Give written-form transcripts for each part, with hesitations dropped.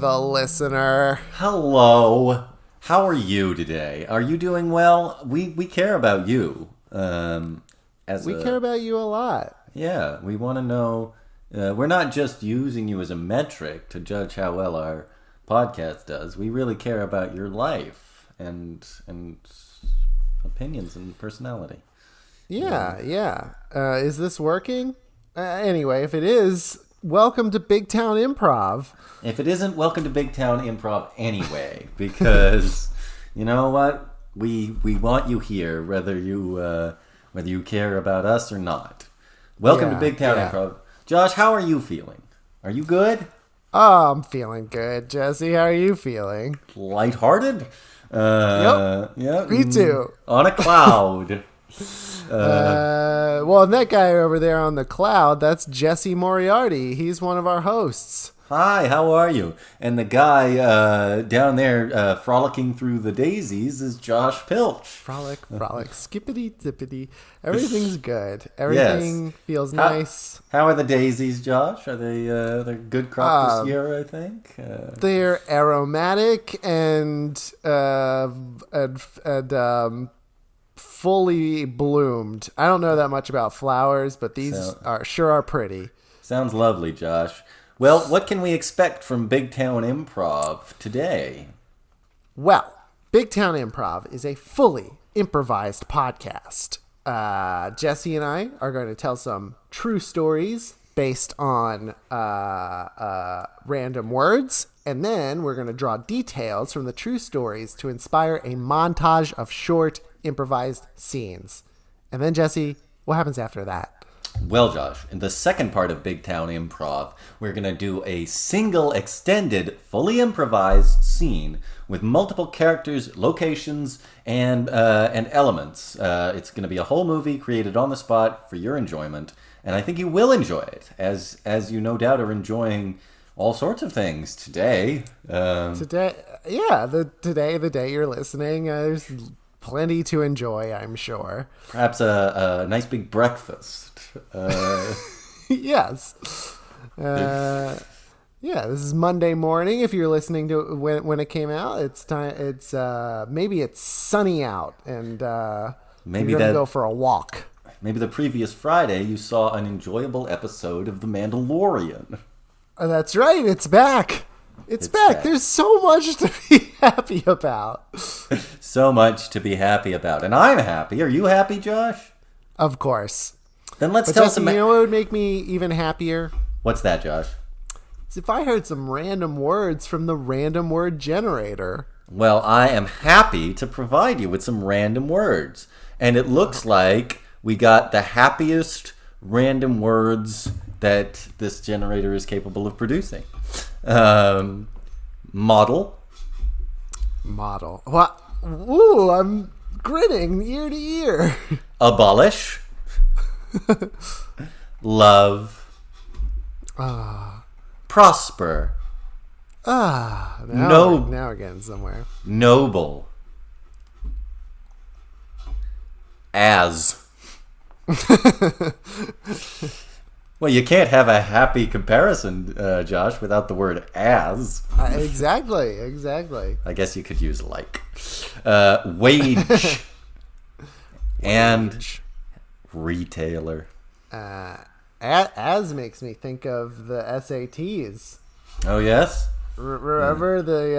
the listener. Hello. How are you today? Are you doing well? We care about you. We care about you a lot. Yeah, we want to know. We're not just using you as a metric to judge how well our podcast does. We really care about your life and opinions and personality. Yeah. Is this working? Anyway, if it is, welcome to Big Town Improv. If it isn't, welcome to Big Town Improv anyway, because you know what? We want you here, whether you care about us or not. Welcome to Big Town Improv. Josh, how are you feeling? Are you good? Oh, I'm feeling good. Jesse, how are you feeling? Lighthearted? Yep. Me too. On a cloud. Well, that guy over there on the cloud, that's Jesse Moriarty. He's one of our hosts. Hi, how are you? And the guy down there frolicking through the daisies is Josh Pilch. Frolic, skippity, zippity. Everything's good. Everything feels nice. How are the daisies, Josh? Are they they're good crop this year, I think? They're aromatic and fully bloomed. I don't know that much about flowers, but these are pretty. Sounds lovely, Josh. Well, what can we expect from Big Town Improv today? Well, Big Town Improv is a fully improvised podcast. Jesse and I are going to tell some true stories based on random words, and then we're going to draw details from the true stories to inspire a montage of short improvised scenes. And then, Jesse, what happens after that? Well, Josh, in the second part of Big Town Improv, we're going to do a single extended, fully improvised scene with multiple characters, locations, and elements. It's going to be a whole movie created on the spot for your enjoyment, and I think you will enjoy it, as you no doubt are enjoying all sorts of things today. The day you're listening, there's plenty to enjoy, I'm sure. Perhaps a nice big breakfast. Yes. This is Monday morning. If you're listening to it when it came out, it's time. It's maybe it's sunny out, and maybe you're gonna go for a walk. Maybe the previous Friday you saw an enjoyable episode of The Mandalorian. That's right. It's back. It's back. There's so much to be happy about. So much to be happy about, and I'm happy. Are you happy, Josh? Of course. Then let's tell some. You know what would make me even happier? What's that, Josh? It's if I heard some random words from the random word generator. Well, I am happy to provide you with some random words. And it looks like we got the happiest random words that this generator is capable of producing. Model. What? Ooh, I'm grinning ear to ear. Abolish. Love. Prosper. Now we're getting somewhere. Noble. As. Well, you can't have a happy comparison, Josh, without the word as. Exactly. I guess you could use like. Wage. And retailer. As makes me think of the SATs. Oh, yes? Remember the...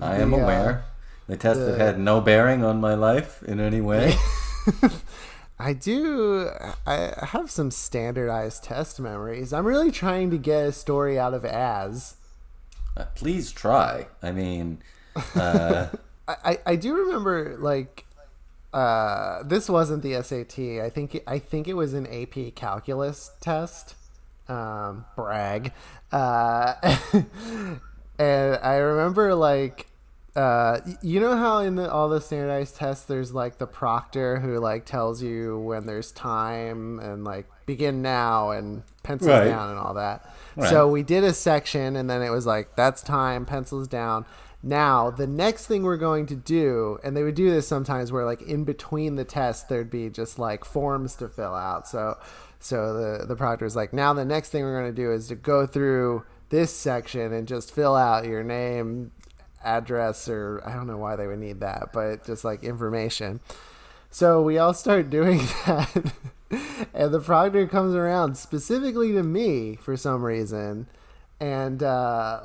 I am aware. The test that had no bearing on my life in any way. I have some standardized test memories. I'm really trying to get a story out of as. Please try. I mean... I do remember, like... this wasn't the SAT. I think it was an AP calculus test. Brag. And I remember, like, you know how in all the standardized tests there's like the proctor who like tells you when there's time and like begin now and pencils down and all that. Right. So we did a section and then it was like that's time, pencils down. Now, the next thing we're going to do, and they would do this sometimes where, like, in between the tests, there'd be just, like, forms to fill out. So the proctor's like, now the next thing we're going to do is to go through this section and just fill out your name, address, or I don't know why they would need that, but just like information. So we all start doing that. And the proctor comes around specifically to me for some reason, and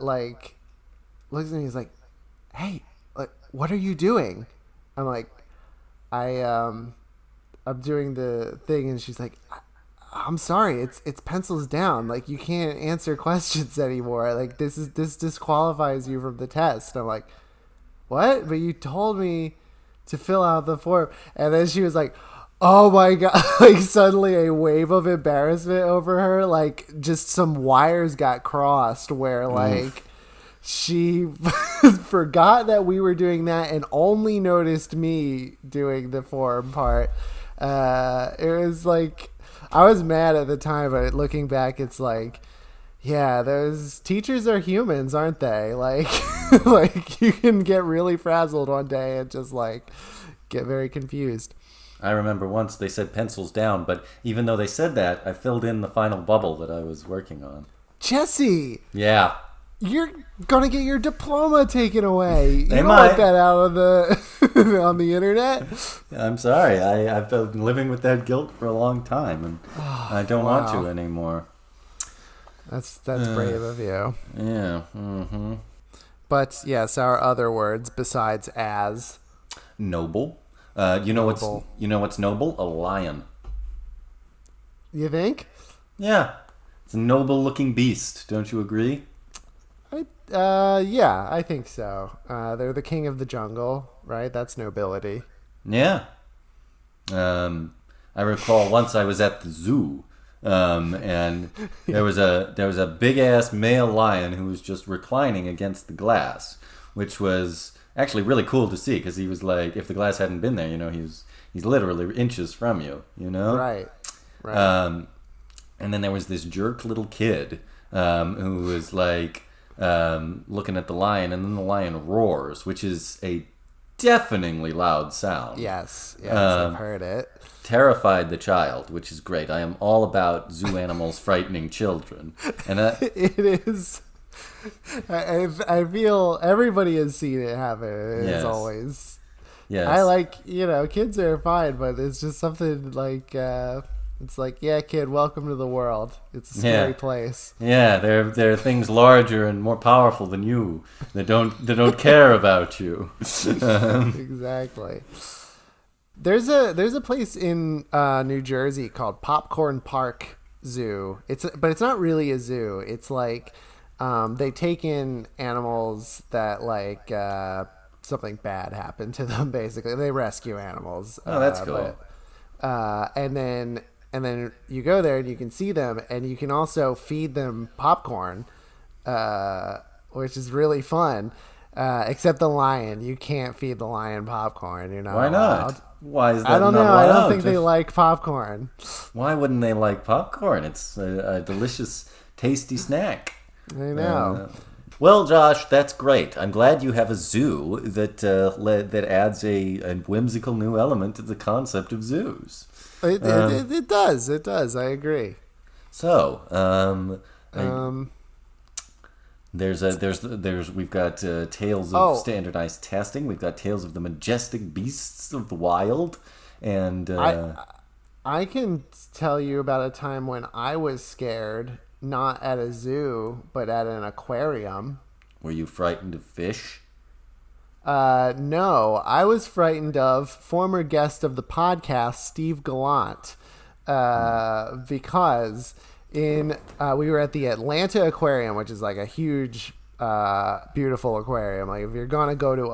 like looks at me. He's like, "Hey, like, what are you doing?" I'm like, I'm doing the thing," and she's like, "I'm sorry, it's pencils down. Like, you can't answer questions anymore. Like, this disqualifies you from the test." I'm like, "What? But you told me to fill out the form." And then she was like, "Oh my god!" Like, suddenly a wave of embarrassment over her. Like, just some wires got crossed where like she forgot that we were doing that and only noticed me doing the form part. It was like, I was mad at the time, but looking back, it's like, yeah, those teachers are humans, aren't they? Like, like you can get really frazzled one day and just like get very confused. I remember once they said pencils down, but even though they said that, I filled in the final bubble that I was working on. Jesse, Yeah. you're gonna get your diploma taken away. You don't might. want that out of the on the internet. I'm sorry. I've been living with that guilt for a long time, and I don't want to anymore. That's brave of you. Yeah. Mm-hmm. But yes, our other words besides as. Noble. Noble. What's noble? A lion. You think? Yeah. It's a noble-looking beast. Don't you agree? Yeah, I think so. They're the king of the jungle, right? That's nobility. Yeah. I recall once I was at the zoo, and there was a big ass male lion who was just reclining against the glass, which was actually really cool to see because he was like, if the glass hadn't been there, he's literally inches from you, Right. And then there was this jerk little kid who was like looking at the lion, and then the lion roars, which is a deafeningly loud sound. Yes, I've heard it. Terrified the child, which is great. I am all about zoo animals frightening children, and it is. I feel everybody has seen it happen. It's always. Yes. I like, kids are fine, but it's just something like. It's like, yeah, kid, welcome to the world. It's a scary place. Yeah, there are things larger and more powerful than you that don't care about you. Exactly. There's a place in New Jersey called Popcorn Park Zoo. But it's not really a zoo. It's like they take in animals that like something bad happened to them. Basically, they rescue animals. Oh, that's cool. And then you go there and you can see them, and you can also feed them popcorn, which is really fun. Except the lion, you can't feed the lion popcorn. You're not Why allowed. not? Why is that? I don't know. Not I don't allowed? think they like popcorn. Why wouldn't they like popcorn? It's a delicious, tasty snack. I know. Well, Josh, that's great. I'm glad you have a zoo that adds a whimsical new element to the concept of zoos. It does. It does. I agree. So, we've got tales of standardized testing. We've got tales of the majestic beasts of the wild, and I can tell you about a time when I was scared, not at a zoo, but at an aquarium. Were you frightened of fish? No, I was frightened of former guest of the podcast, Steve Gallant, because we were at the Atlanta Aquarium, which is like a huge, beautiful aquarium. Like, if you're gonna go to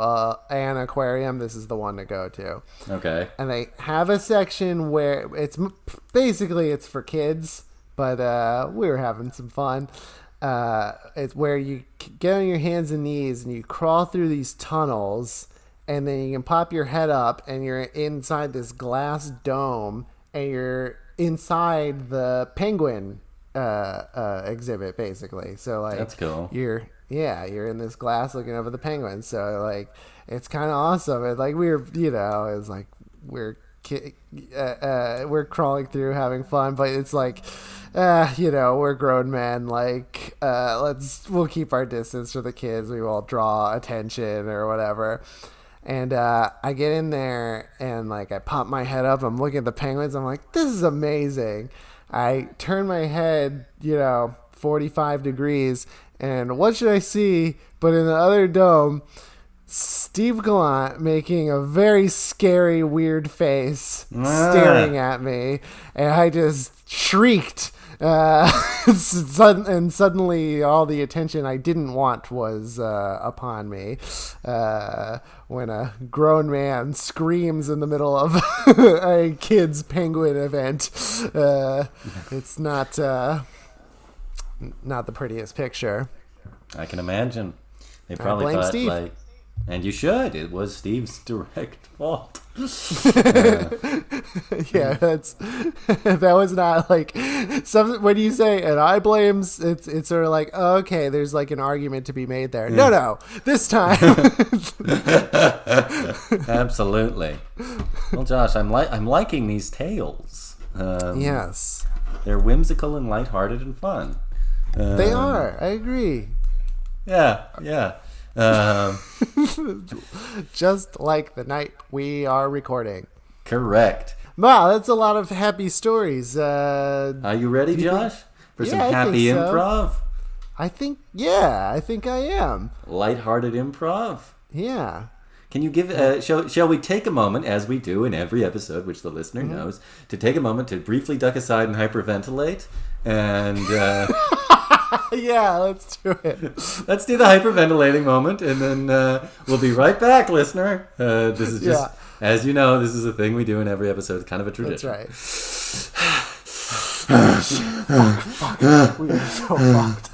an aquarium, this is the one to go to. Okay. And they have a section where it's for kids, but we were having some fun. It's where you get on your hands and knees and you crawl through these tunnels, and then you can pop your head up and you're inside this glass dome, and you're inside the penguin exhibit, basically. So like, that's cool. You're in this glass looking over the penguins. So like, it's kind of awesome. And like, it was like, we're we're crawling through having fun, but it's like, we're grown men. Like, we'll keep our distance for the kids. We won't draw attention or whatever. And I get in there and like I pop my head up. I'm looking at the penguins. I'm like, this is amazing. I turn my head, 45 degrees, and what should I see but in the other dome, Steve Gallant making a very scary, weird face, staring at me, and I just shrieked. And suddenly all the attention I didn't want was upon me. When a grown man screams in the middle of a kid's penguin event, it's not the prettiest picture. I can imagine. They probably thought, Steve. like, and you should. It was Steve's direct fault. Yeah, that was not like some. When you say and I blames, it's sort of like, oh, okay, there's like an argument to be made there. Yeah. No, this time. Absolutely. Well, Josh, I'm liking these tales. Yes, they're whimsical and lighthearted and fun. they are. I agree. Yeah. Just like the night we are recording. Correct. Wow, that's a lot of happy stories. Are you ready, Josh, for some I happy think so. improv? I think I am. Lighthearted improv? Yeah. Can you give? Shall we take a moment, as we do in every episode, which the listener knows, to take a moment to briefly duck aside and hyperventilate? And yeah, let's do it. let's do the hyperventilating moment, and then we'll be right back, listener. This is just, as you know, this is a thing we do in every episode, kind of a tradition. That's right. Fuck. We are so fucked.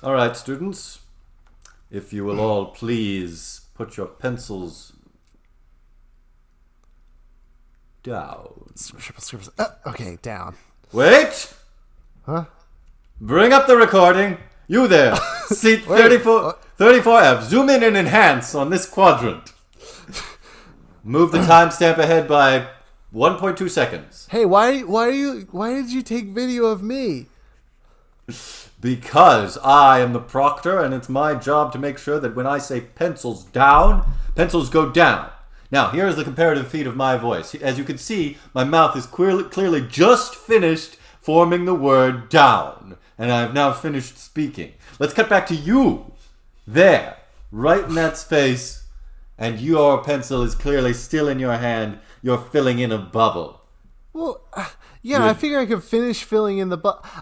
All right, students, if you will all please put your pencils down. Okay, down. Wait! Huh? Bring up the recording. You there, seat 34F. Zoom in and enhance on this quadrant. Move the timestamp ahead by 1.2 seconds. Hey, why did you take video of me? Because I am the proctor, and it's my job to make sure that when I say pencils down, pencils go down. Now, here is the comparative feat of my voice. As you can see, my mouth is clearly just finished forming the word down, and I have now finished speaking. Let's cut back to you. There, right in that space, and your pencil is clearly still in your hand. You're filling in a bubble. Well, yeah, I figure I could finish filling in the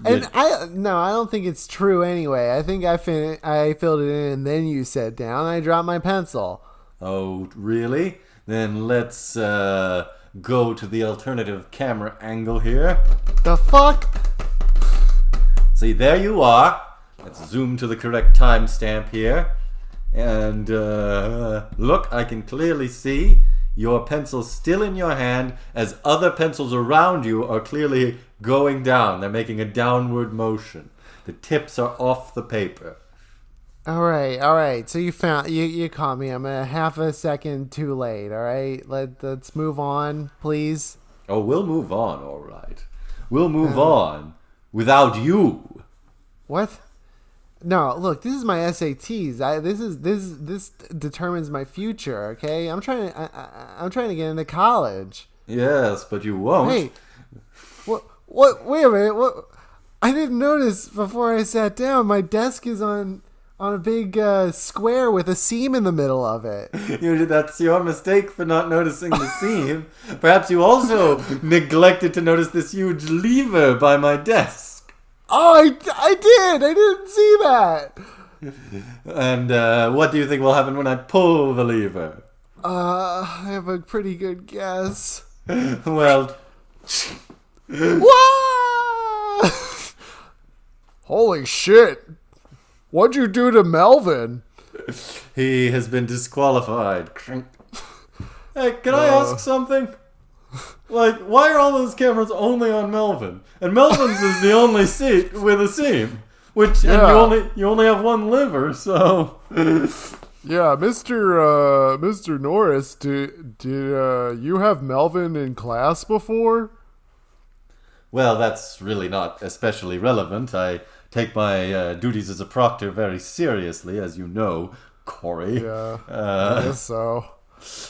and I don't think it's true anyway. I think I filled it in and then you sat down. I dropped my pencil. Oh, really? Then let's go to the alternative camera angle here. The fuck? See, there you are. Let's zoom to the correct timestamp here. And look, I can clearly see your pencil still in your hand as other pencils around you are clearly going down. They're making a downward motion. The tips are off the paper. All right. So you caught me. I'm a half a second too late. All right. Let's move on, please. Oh, we'll move on, all right. We'll move on without you. What? No, look, this is my SATs. This determines my future. Okay, I'm trying to get into college. Yes, but you won't. Hey, what? Wait a minute. What? I didn't notice before I sat down. My desk is on a big square with a seam in the middle of it. That's your mistake for not noticing the seam. Perhaps you also neglected to notice this huge lever by my desk. Oh, I did. I didn't see that. And what do you think will happen when I pull the lever? I have a pretty good guess. Well, Whoa! Holy shit! What'd you do to Melvin? he has been disqualified. Hey, can I ask something? Like, why are all those cameras only on Melvin? And Melvin's is the only seat with a seam. Which, and you only have one liver, so... Yeah, Mr. Norris, did you have Melvin in class before? Well, that's really not especially relevant. I take my duties as a proctor very seriously, as you know, Corey. Yeah, I guess so.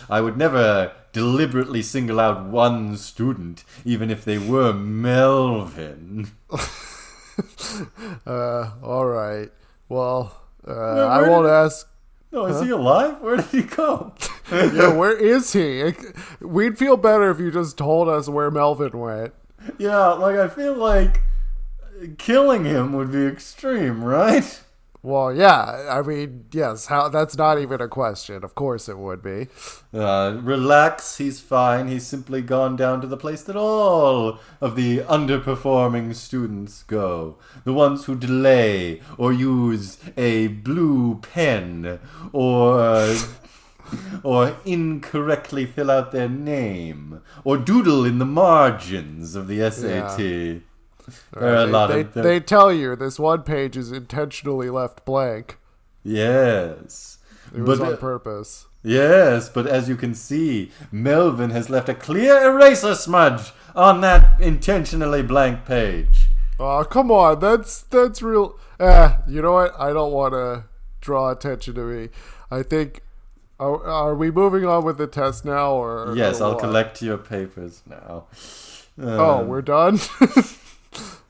I would never deliberately single out one student, even if they were Melvin. All right. Well, I won't ask. No, is he alive? Where did he go? Yeah, where is he? We'd feel better if you just told us where Melvin went. Yeah, like, I feel like killing him would be extreme, right? Well, yeah. I mean, yes. That's not even a question. Of course it would be. Relax, he's fine. He's simply gone down to the place that all of the underperforming students go. The ones who delay, or use a blue pen, or incorrectly fill out their name, or doodle in the margins of the SAT. Yeah. There are a lot of them. They tell you this one page is intentionally left blank. Yes. It was on purpose. Yes, but as you can see, Melvin has left a clear eraser smudge on that intentionally blank page. Oh, come on. That's real. You know what? I don't want to draw attention to me. I think... Are we moving on with the test now? Or yes, I'll collect your papers now. We're done?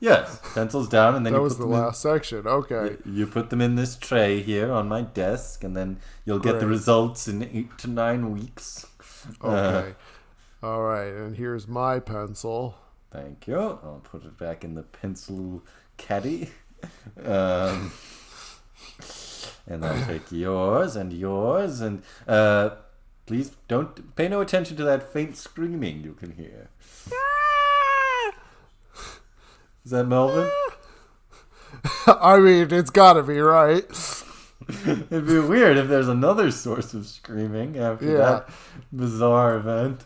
Yes, pencils down, and then that was the last section. Okay. You put them in this tray here on my desk, and then you'll get the results in 8 to 9 weeks. Okay. All right, and here's my pencil. Thank you. I'll put it back in the pencil caddy. And I'll take yours, and please don't pay no attention to that faint screaming you can hear. Is that Melvin? I mean, it's gotta be, right? It'd be weird if there's another source of screaming after that bizarre event.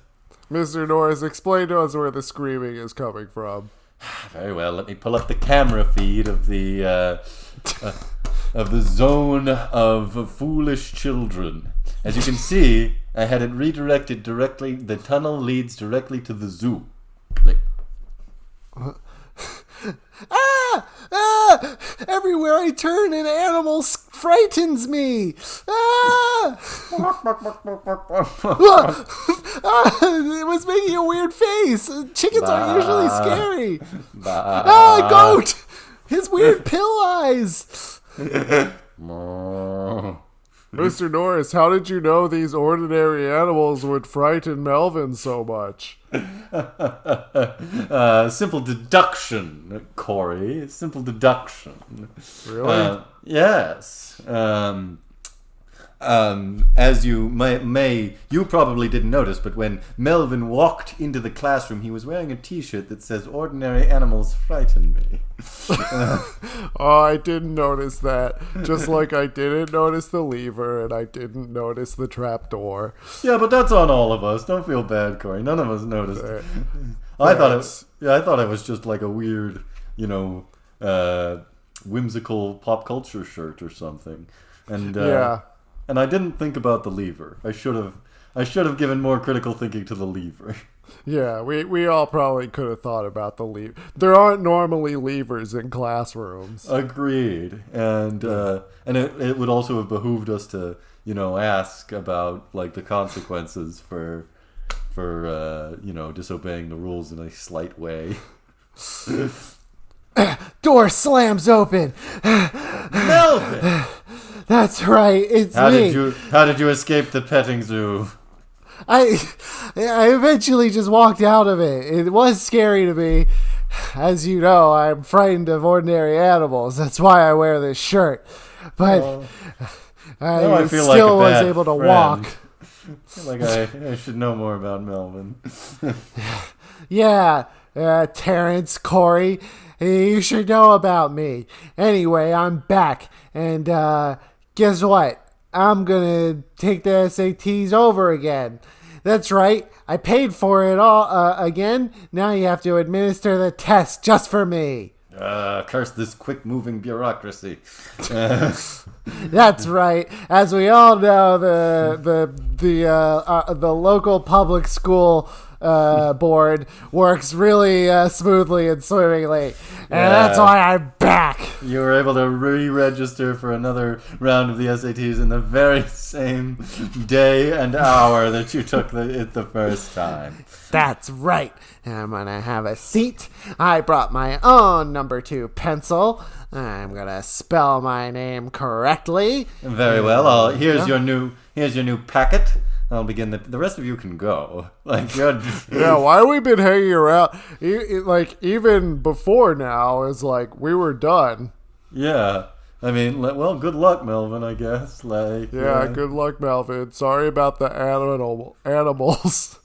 Mr. Norris, explain to us where the screaming is coming from. Very well. Let me pull up the camera feed of the zone of foolish children. As you can see, I had it redirected directly. The tunnel leads directly to the zoo. Click. Everywhere I turn, an animal frightens me. It was making a weird face. Chickens are usually scary. Goat! His weird pill eyes. Mr. Norris, how did you know these ordinary animals would frighten Melvin so much? Simple deduction, Corey. Simple deduction. Really? Yes. As you you probably didn't notice, but when Melvin walked into the classroom, he was wearing a t-shirt that says, "Ordinary animals frighten me." Oh, I didn't notice that. Just like I didn't notice the lever and I didn't notice the trapdoor. Yeah, but that's on all of us. Don't feel bad, Corey. None of us noticed. I thought it was just like a weird, whimsical pop culture shirt or something. And and I didn't think about the lever. I should have given more critical thinking to the lever. Yeah, we all probably could have thought about the lever. There aren't normally levers in classrooms. Agreed. And it would also have behooved us to, ask about like the consequences for disobeying the rules in a slight way. Door slams open. Melvin! That's right, it's me. How did you escape the petting zoo? I eventually just walked out of it. It was scary to me. As you know, I'm frightened of ordinary animals. That's why I wear this shirt. But I still was able to walk. feel like I should know more about Melvin. Yeah, Terrence, Corey, you should know about me. Anyway, I'm back, and guess what? I'm gonna take the SATs over again. That's right, I paid for it all again. Now you have to administer the test just for me. Curse this quick-moving bureaucracy. That's right. As we all know, the local public school board works really smoothly and swimmingly, and that's why I'm back. You were able to re-register for another round of the SATs in the very same day and hour that you took it the first time. That's right. I'm gonna have a seat. I brought my own number 2 pencil. I'm gonna spell my name correctly. Very well. Here's your new packet. I'll begin. The rest of you can go. Like, yeah, why we been hanging around? Like, even before now is like we were done. Yeah. I mean, well, good luck, Melvin, I guess. Like, yeah, good luck, Melvin. Sorry about the animals.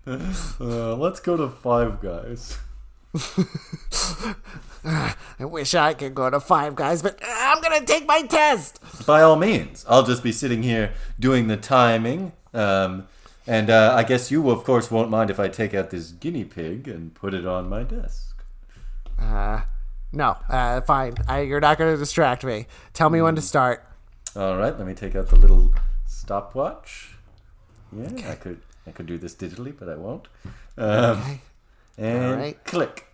Let's go to Five Guys. I wish I could go to Five Guys, but I'm gonna take my test. By all means. I'll just be sitting here doing the timing. And I guess you, of course, won't mind if I take out this guinea pig and put it on my desk. No, fine. You're not going to distract me. Tell me when to start. All right, let me take out the little stopwatch. Yeah, okay. I could do this digitally, but I won't. Okay. And all right. Click.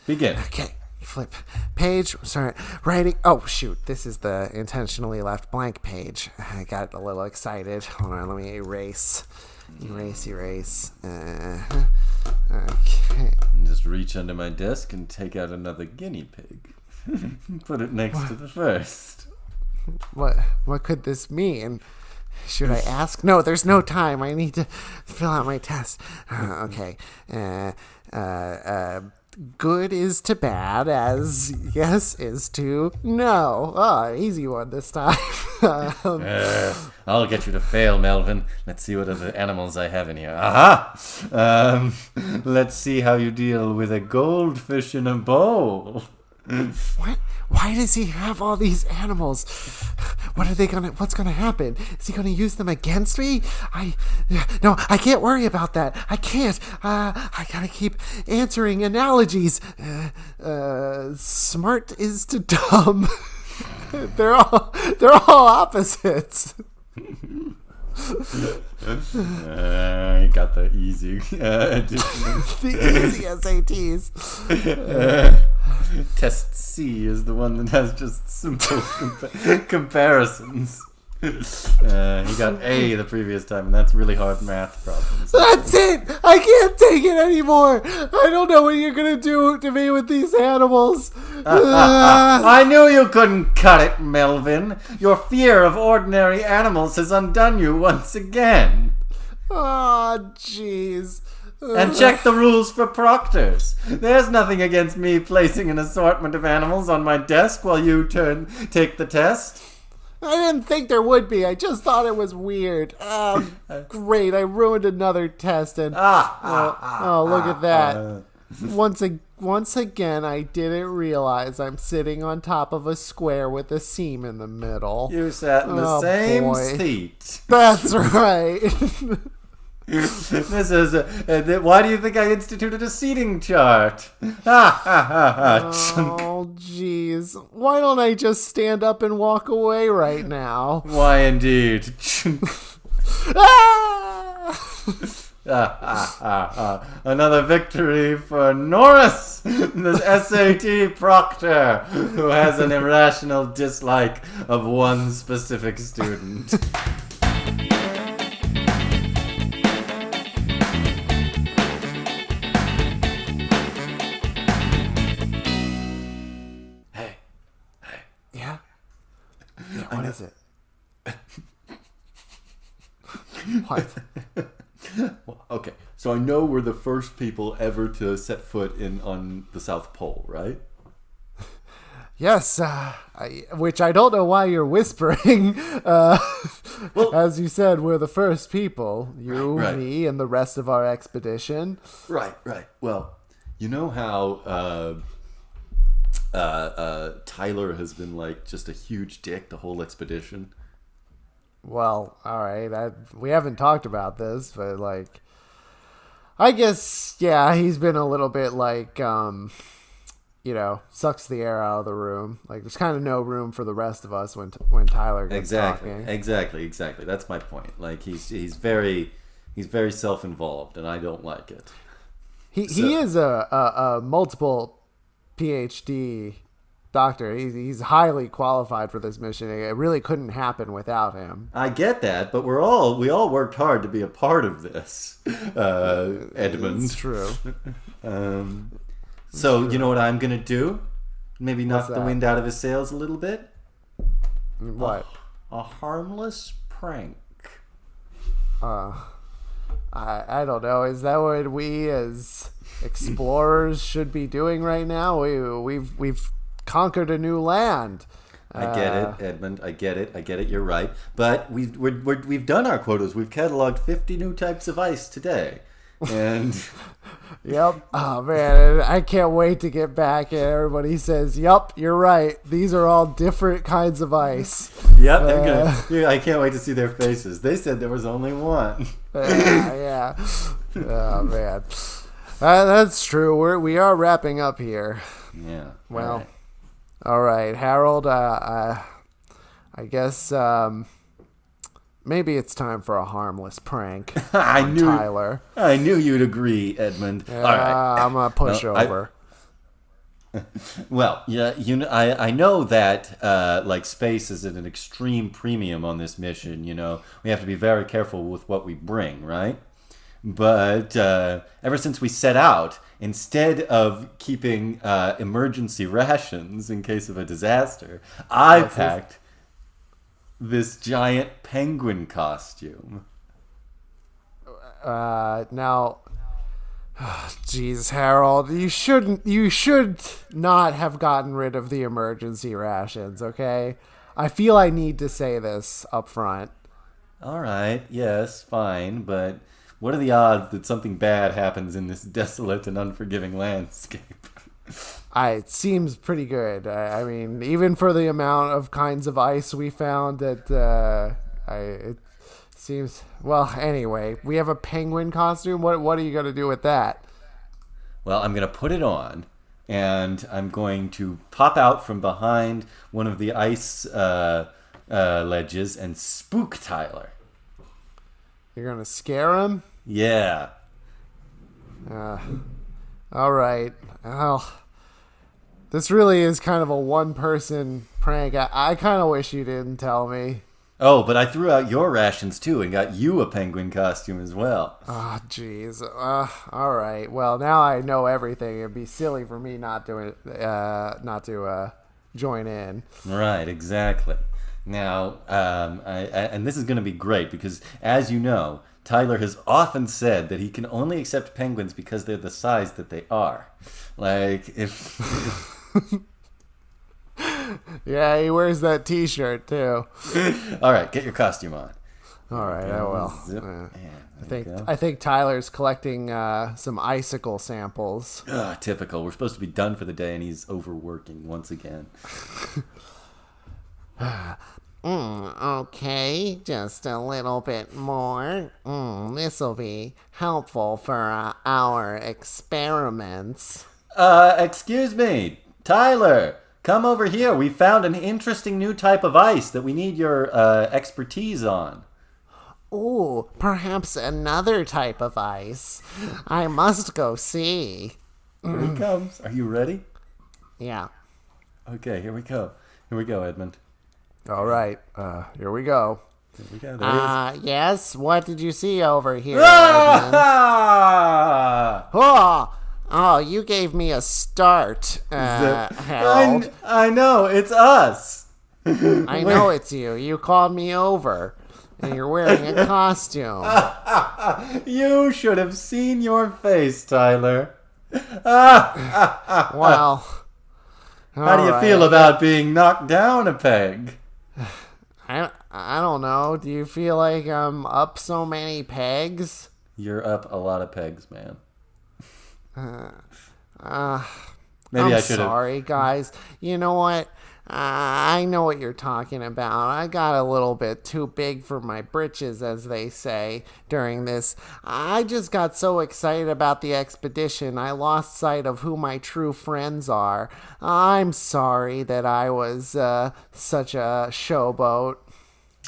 Begin. Okay. Flip page. Start writing. Oh, shoot. This is the intentionally left blank page. I got a little excited. Hold on. Let me erase. Erase. Okay. And just reach under my desk and take out another guinea pig. Put it next to the first. What could this mean? Should I ask? No, there's no time. I need to fill out my test. Okay. Good is to bad as yes is to no. Oh, easy one this time. I'll get you to fail, Melvin. Let's see what other animals I have in here. Aha! Let's see how you deal with a goldfish in a bowl. What? Why does he have all these animals? What's gonna happen? Is he gonna use them against me? No, I can't worry about that. I can't. I gotta keep answering analogies. Smart is to dumb. They're all opposites. You got the easy addition. The easy SATs. Test C is the one that has just simple comparisons. He got A the previous time, and that's really hard math problems. That's it! I can't take it anymore! I don't know what you're gonna do to me with these animals. I knew you couldn't cut it, Melvin. Your fear of ordinary animals has undone you once again. Oh, jeez. And check the rules for proctors. There's nothing against me placing an assortment of animals on my desk while you take the test. I didn't think there would be. I just thought it was weird. Great. I ruined another test. And look at that. Once again, I didn't realize I'm sitting on top of a square with a seam in the middle. You sat in the same seat. That's right. This is why do you think I instituted a seating chart? Oh, jeez. Why don't I just stand up and walk away right now? Why indeed? Another victory for Norris, the SAT proctor, who has an irrational dislike of one specific student. What is it? What? Well, okay, so I know we're the first people ever to set foot on the South Pole, right? Yes, which I don't know why you're whispering. Well, As you said, we're the first people. You, right. me, and the rest of our expedition. Right, right. Well, you know how Tyler has been like just a huge dick the whole expedition? Well, all right. We haven't talked about this, but like, I guess yeah, he's been a little bit like, sucks the air out of the room. Like, there's kind of no room for the rest of us when Tyler gets talking. Exactly. That's my point. Like he's very self-involved, and I don't like it. He is a multiple PhD doctor. He's highly qualified for this mission. It really couldn't happen without him. I get that, but we all worked hard to be a part of this, Edmund. It's true. So you know what I'm gonna do? Maybe knock What's the that? wind out of his sails a little bit. What? A harmless prank. I don't know. Is that what we as explorers should be doing right now? We've conquered a new land. I get it, Edmund. I get it. You're right. But we've done our quotas. We've cataloged 50 new types of ice today, and Yep. Oh man, I can't wait to get back and everybody says, "Yep, you're right. These are all different kinds of ice." yep, yeah, I can't wait to see their faces. They said there was only one. Yeah. Oh man, that's true. We are wrapping up here. Yeah. Well, all right, Harold. I guess maybe it's time for a harmless prank on Tyler. I knew you'd agree, Edmund. All right. I'm gonna push over. Well, yeah, I know that like space is at an extreme premium on this mission. You know, we have to be very careful with what we bring, right? But ever since we set out, instead of keeping emergency rations in case of a disaster, I packed this giant penguin costume. Now, jeez, Harold, you should not have gotten rid of the emergency rations, okay? I feel I need to say this up front. All right, yes, fine, but what are the odds that something bad happens in this desolate and unforgiving landscape? It seems pretty good. I mean, even for the amount of kinds of ice we found, it seems. Well, anyway, we have a penguin costume. What are you gonna do with that? Well, I'm gonna put it on, and I'm going to pop out from behind one of the ice ledges and spook Tyler. You're gonna scare him? Yeah. All right. Well, this really is kind of a one-person prank. I kind of wish you didn't tell me. Oh, but I threw out your rations too and got you a penguin costume as well. Oh, jeez. All right. Well, now I know everything. It'd be silly for me not to join in. Right, exactly. Now, and this is going to be great because, as you know, Tyler has often said that he can only accept penguins because they're the size that they are. Like, if Yeah, he wears that T-shirt too. All right, get your costume on. All right, I will. Zip. I think Tyler's collecting some icicle samples. Typical. We're supposed to be done for the day, and he's overworking once again. Okay, just a little bit more. This'll be helpful for our experiments. Excuse me, Tyler. Come over here. We found an interesting new type of ice that we need your expertise on. Ooh, perhaps another type of ice. I must go see. Here he comes. Are you ready? Yeah. Okay, here we go. Here we go, Edmund. All right, here we go. Here we go. There he is. Yes, what did you see over here, Edmund? Oh, you gave me a start, Harold. I know, it's us. I know it's you. You called me over, and you're wearing a costume. You should have seen your face, Tyler. Well, How do you feel about being knocked down a peg? I don't know. Do you feel like I'm up so many pegs? You're up a lot of pegs, man. Maybe I'm I should have. sorry, guys. You know what? I know what you're talking about. I got a little bit too big for my britches, as they say, during this. I just got so excited about the expedition, I lost sight of who my true friends are. I'm sorry that I was such a showboat.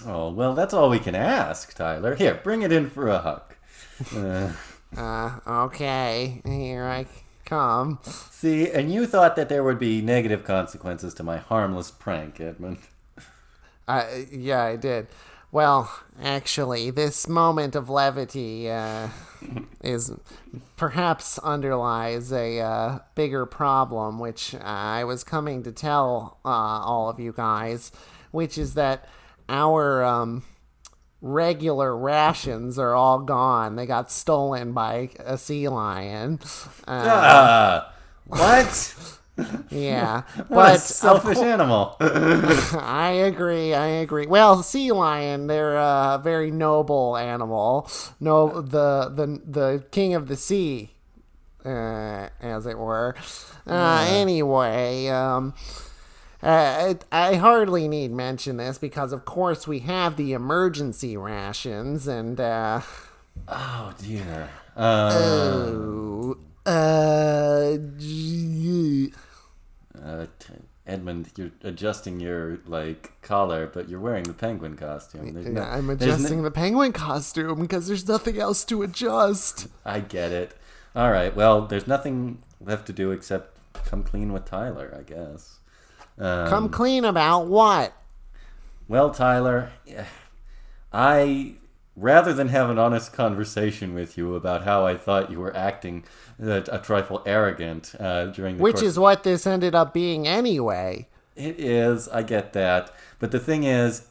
Oh, well, that's all we can ask, Tyler. Here, bring it in for a hug. Okay, here I come. See, and you thought that there would be negative consequences to my harmless prank, Edmund. Yeah, I did. Well, actually, this moment of levity is perhaps underlies a bigger problem, which I was coming to tell all of you guys, which is that our regular rations are all gone. They got stolen by a sea lion. What? Yeah, What a but selfish animal. I agree. Well, sea lion, they're a very noble animal. No, the king of the sea, as it were. Anyway, I hardly need mention this because, of course, we have the emergency rations, and Oh, dear. Edmund, you're adjusting your, collar, but you're wearing the penguin costume. I'm adjusting the penguin costume because there's nothing else to adjust. I get it. All right, well, there's nothing left to do except come clean with Tyler, I guess. Come clean about what? Well, Tyler, rather than have an honest conversation with you about how I thought you were acting a trifle arrogant during the Which course is what this ended up being anyway. It is, I get that. But the thing is,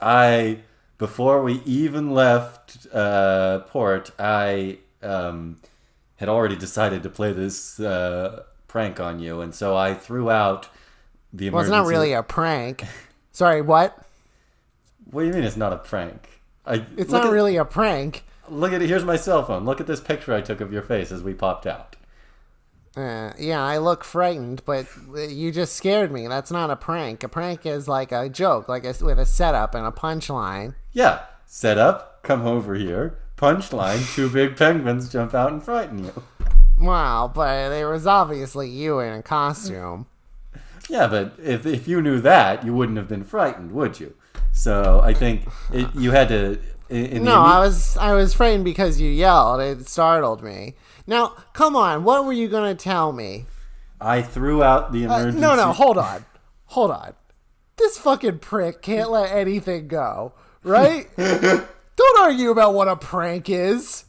before we even left port, I had already decided to play this prank on you, and so I threw out the emergency... Well, it's not really a prank. Sorry, what? What do you mean it's not a prank? It's not really a prank. Look at it. Here's my cell phone. Look at this picture I took of your face as we popped out. Yeah, I look frightened, but you just scared me. That's not a prank. A prank is like a joke, with a setup and a punchline. Yeah. Set up, come over here, punchline, two big penguins jump out and frighten you. Wow, but there was obviously you in a costume. Yeah, but if you knew that, you wouldn't have been frightened, would you? So I think you had to... I was frightened because you yelled. It startled me. Now, come on. What were you going to tell me? I threw out the emergency... No, hold on. This fucking prick can't let anything go, right? Don't argue about what a prank is.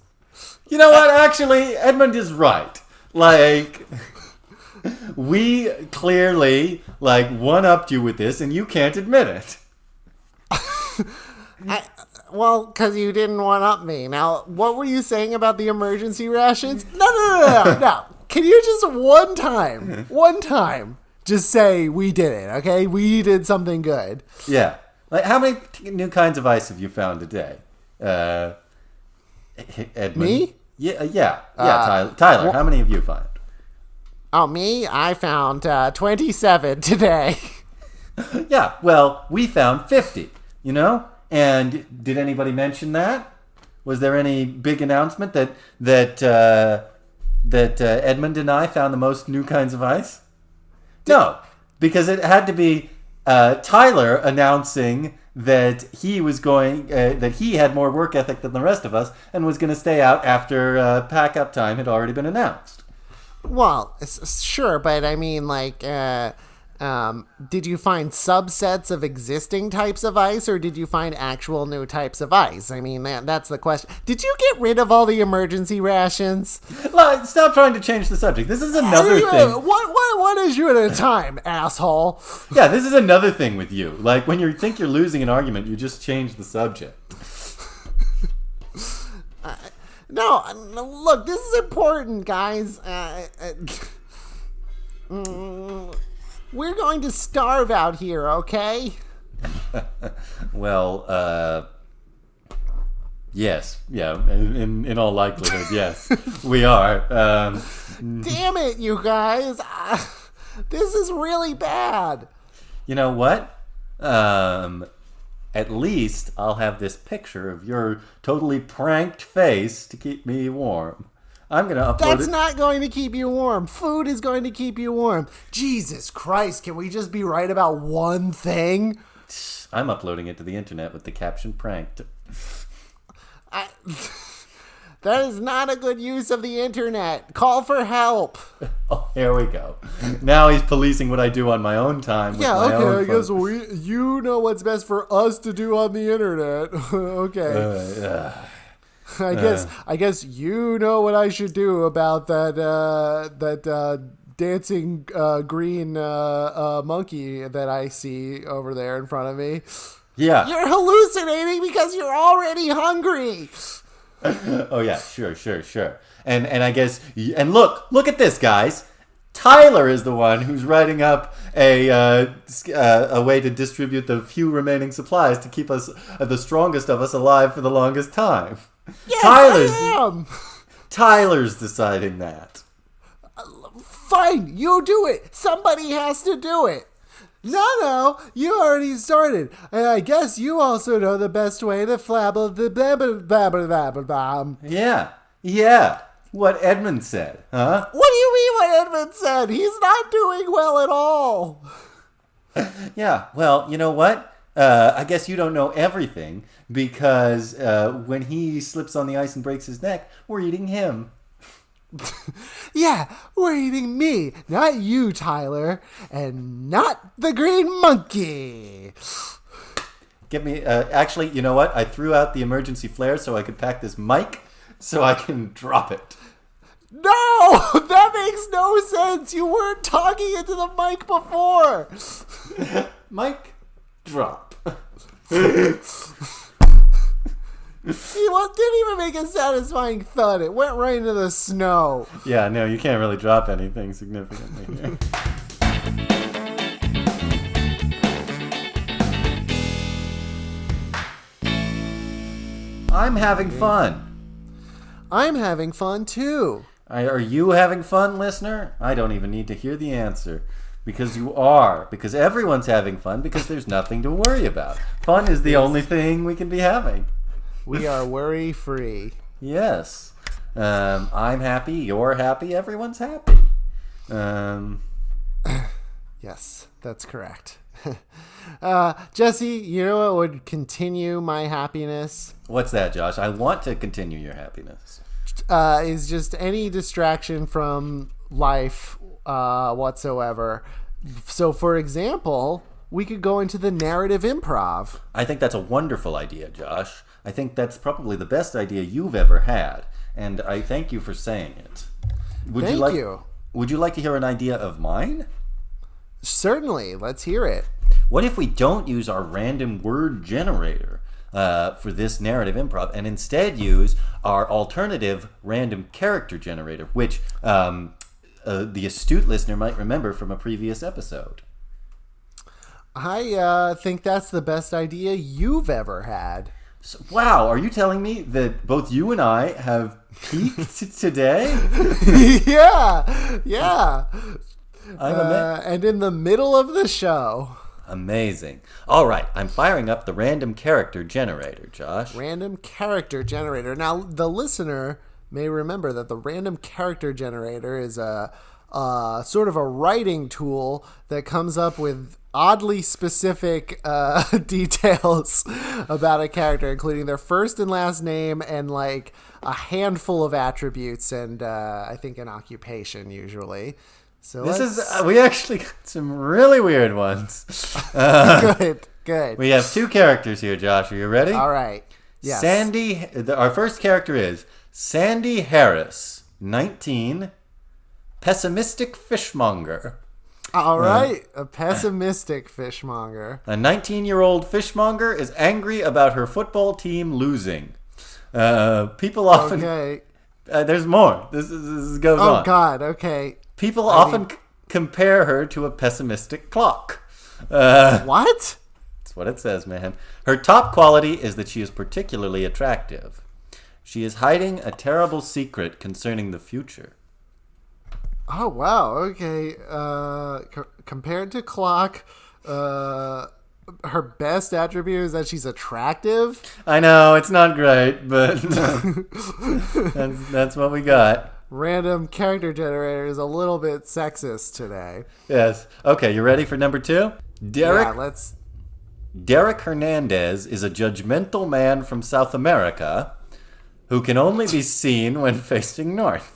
You know what? Actually, Edmund is right. We clearly, one-upped you with this, and you can't admit it. Well, because you didn't one-up me. Now, what were you saying about the emergency rations? No. Can you just one time, just say we did it, okay? We did something good. Yeah. How many new kinds of ice have you found today? Edmund? Me? Yeah. Tyler, how many have you found? Oh, me? I found 27 today. Yeah, well, we found 50, And did anybody mention that? Was there any big announcement that Edmund and I found the most new kinds of ice? No, because it had to be Tyler announcing that he was that he had more work ethic than the rest of us and was going to stay out after pack-up time had already been announced. Well, sure, but I mean, did you find subsets of existing types of ice, or did you find actual new types of ice? I mean, that's the question. Did you get rid of all the emergency rations? Stop trying to change the subject. This is another thing. One issue at a time, asshole. Yeah, this is another thing with you. When you think you're losing an argument, you just change the subject. No, look, this is important, guys. We're going to starve out here, okay? Well, yes. Yeah, in all likelihood, yes. We are. Damn it, you guys. This is really bad. You know what? At least I'll have this picture of your totally pranked face to keep me warm. I'm going to upload That's it. not going to keep you warm. Food is going to keep you warm. Jesus Christ, can we just be right about one thing? I'm uploading it to the internet with the caption pranked. That is not a good use of the internet. Call for help. Oh, here we go. Now he's policing what I do on my own time. With my own I guess phone. you know what's best for us to do on the internet. Okay. I guess you know what I should do about that dancing green monkey that I see over there in front of me. Yeah. You're hallucinating because you're already hungry. Oh yeah, sure. And I guess and look at this, guys. Tyler is the one who's writing up a way to distribute the few remaining supplies to keep us the strongest of us alive for the longest time. Yes, I am. Tyler's deciding that. Fine, you do it. Somebody has to do it. No, you already started. And I guess you also know the best way to flabble the blah. Yeah. What Edmund said, huh? What do you mean what Edmund said? He's not doing well at all. Yeah, well, you know what? I guess you don't know everything because when he slips on the ice and breaks his neck, we're eating him. Yeah, we're eating me, not you, Tyler, and not the green monkey. Get me, actually, you know what? I threw out the emergency flare so I could pack this mic so I can drop it. No, that makes no sense. You weren't talking into the mic before. Mic, drop. It didn't even make a satisfying thud. It went right into the snow. Yeah, no, you can't really drop anything significantly here. I'm having fun. I'm having fun too. Are you having fun, listener? I don't even need to hear the answer. Because you are. Because everyone's having fun because there's nothing to worry about. Fun is the only thing we can be having. We are worry-free. Yes. I'm happy. You're happy. Everyone's happy. Yes, that's correct. Jesse, you know what would continue my happiness? What's that, Josh? I want to continue your happiness. Is just any distraction from life whatsoever. So, for example, we could go into the narrative improv. I think that's a wonderful idea, Josh. I think that's probably the best idea you've ever had, and I thank you for saying it. Thank you. Would you like to hear an idea of mine? Certainly. Let's hear it. What if we don't use our random word generator for this narrative improv and instead use our alternative random character generator, which the astute listener might remember from a previous episode? I think that's the best idea you've ever had. So, wow, are you telling me that both you and I have peaked today? Yeah. And in the middle of the show. Amazing. All right, I'm firing up the random character generator, Josh. Random character generator. Now, the listener may remember that the random character generator is a sort of a writing tool that comes up with oddly specific details about a character, including their first and last name and like a handful of attributes and I think an occupation usually. So we actually got some really weird ones. Good. We have two characters here, Josh. Are you ready? All right. Yes. Our first character is Sandy Harris, 19, pessimistic fishmonger. All right, a pessimistic fishmonger. A 19-year-old fishmonger is angry about her football team losing. People often... Okay. there's more. This goes on. Oh, God, okay. People often compare her to a pessimistic clock. What? That's what it says, man. Her top quality is that she is particularly attractive. She is hiding a terrible secret concerning the future. Oh, wow. Okay. Compared to clock, her best attribute is that she's attractive. I know, it's not great, but that's what we got. Random character generator is a little bit sexist today. Yes. Okay, you ready for number 2? Yeah, let's... Derek Hernandez is a judgmental man from South America who can only be seen when facing north.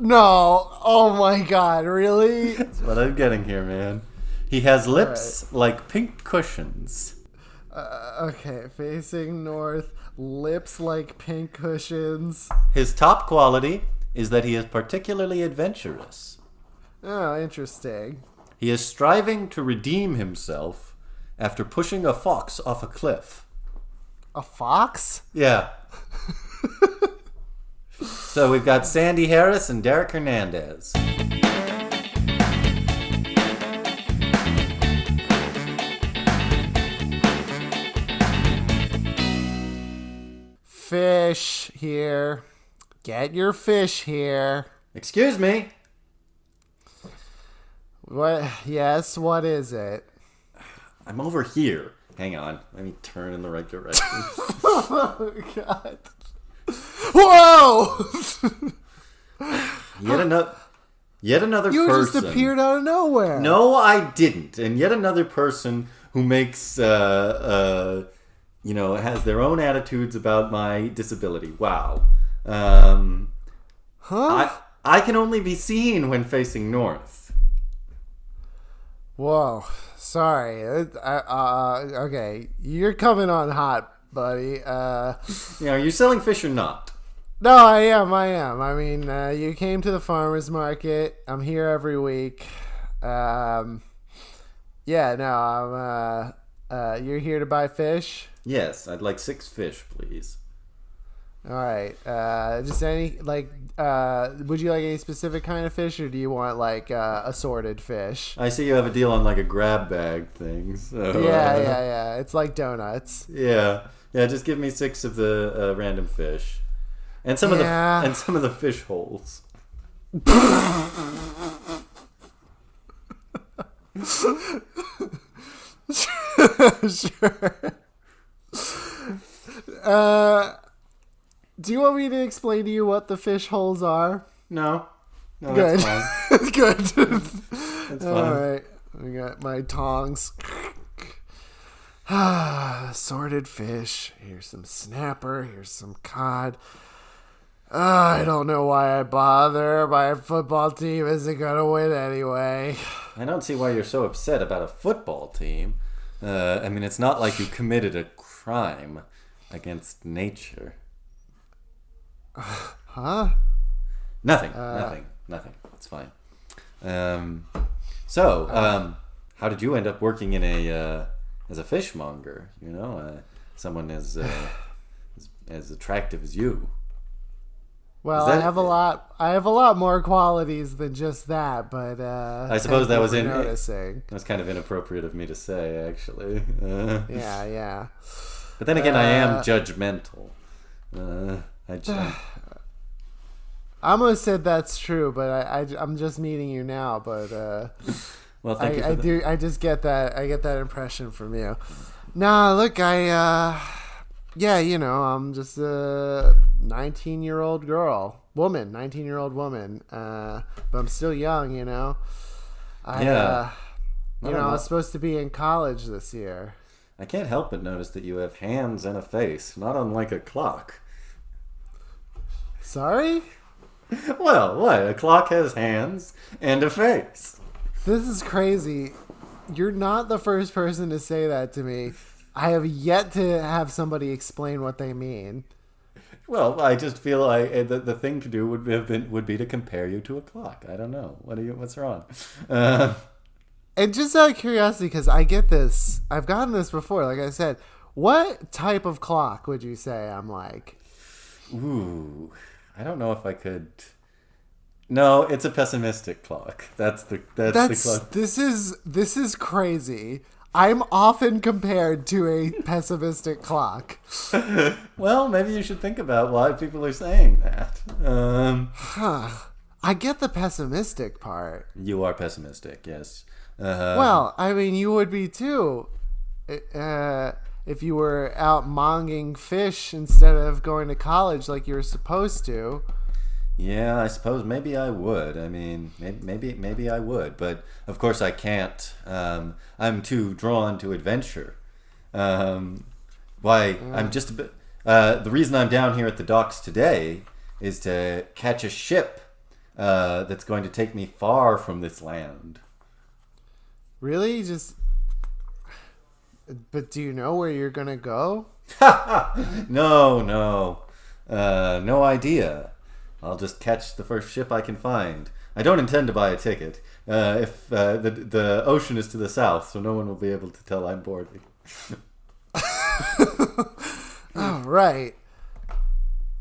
No. Oh my god, really? That's what I'm getting here, man. He has lips like pink cushions. Okay, facing north, lips like pink cushions. His top quality is that he is particularly adventurous. Oh, interesting. He is striving to redeem himself after pushing a fox off a cliff. A fox? Yeah. So we've got Sandy Harris and Derek Hernandez. Fish here. Get your fish here. Excuse me. What? Yes, what is it? I'm over here. Hang on. Let me turn in the right direction. Oh, God. Whoa! Yet another You person. just appeared out of nowhere. No, I didn't. And yet another person who makes, has their own attitudes about my disability. Wow. Huh? I can only be seen when facing north. Whoa. Sorry. Okay. You're coming on hot, buddy. You're selling fish or not? No, I am. I mean, you came to the farmer's market. I'm here every week. Yeah, no, you're here to buy fish? Yes, I'd like 6 fish, please. All right. Just any, would you like any specific kind of fish, or do you want, assorted fish? I see you have a deal on, a grab bag thing. So, Yeah. It's like donuts. Yeah, just give me 6 of the random fish. And some of the fish holes. Sure. Do you want me to explain to you what the fish holes are? No, Good. that's fine. Good. That's fine. All right. I got my tongs. Assorted fish. Here's some snapper. Here's some cod. I don't know why I bother. My football team isn't going to win anyway. I don't see why you're so upset about a football team. It's not like you committed a crime against nature. Huh? Nothing. It's fine. How did you end up working in as a fishmonger? Someone as attractive as you. Well, I have a lot more qualities than just that, but I suppose that was noticing. That's kind of inappropriate of me to say, actually. Yeah. But then again, I am judgmental. I almost said that's true, but I'm just meeting you now. But well, thank you. I just get that. I get that impression from you. Nah, look, I'm just a 19-year-old woman, but I'm still young. I was supposed to be in college this year. I can't help but notice that you have hands and a face, not unlike a clock. Sorry? Well, what? A clock has hands and a face. This is crazy. You're not the first person to say that to me. I have yet to have somebody explain what they mean. Well, I just feel like the thing to do would be to compare you to a clock. I don't know. What's wrong? And just out of curiosity, because I get this, I've gotten this before. Like I said, what type of clock would you say I'm like? Ooh, I don't know if I could No, it's a pessimistic clock. That's the clock. This is crazy. I'm often compared to a pessimistic clock. Well, maybe you should think about why people are saying that. I get the pessimistic part. You are pessimistic, yes. Well, I mean, you would be too. If you were out monging fish instead of going to college like you were supposed to. Yeah, I suppose maybe I would. I mean, maybe I would, but of course I can't. I'm too drawn to adventure. I'm just a bit. The reason I'm down here at the docks today is to catch a ship that's going to take me far from this land. Really? But do you know where you're gonna go? No, no idea. I'll just catch the first ship I can find. I don't intend to buy a ticket. If the ocean is to the south, so no one will be able to tell I'm boarding. Oh, right.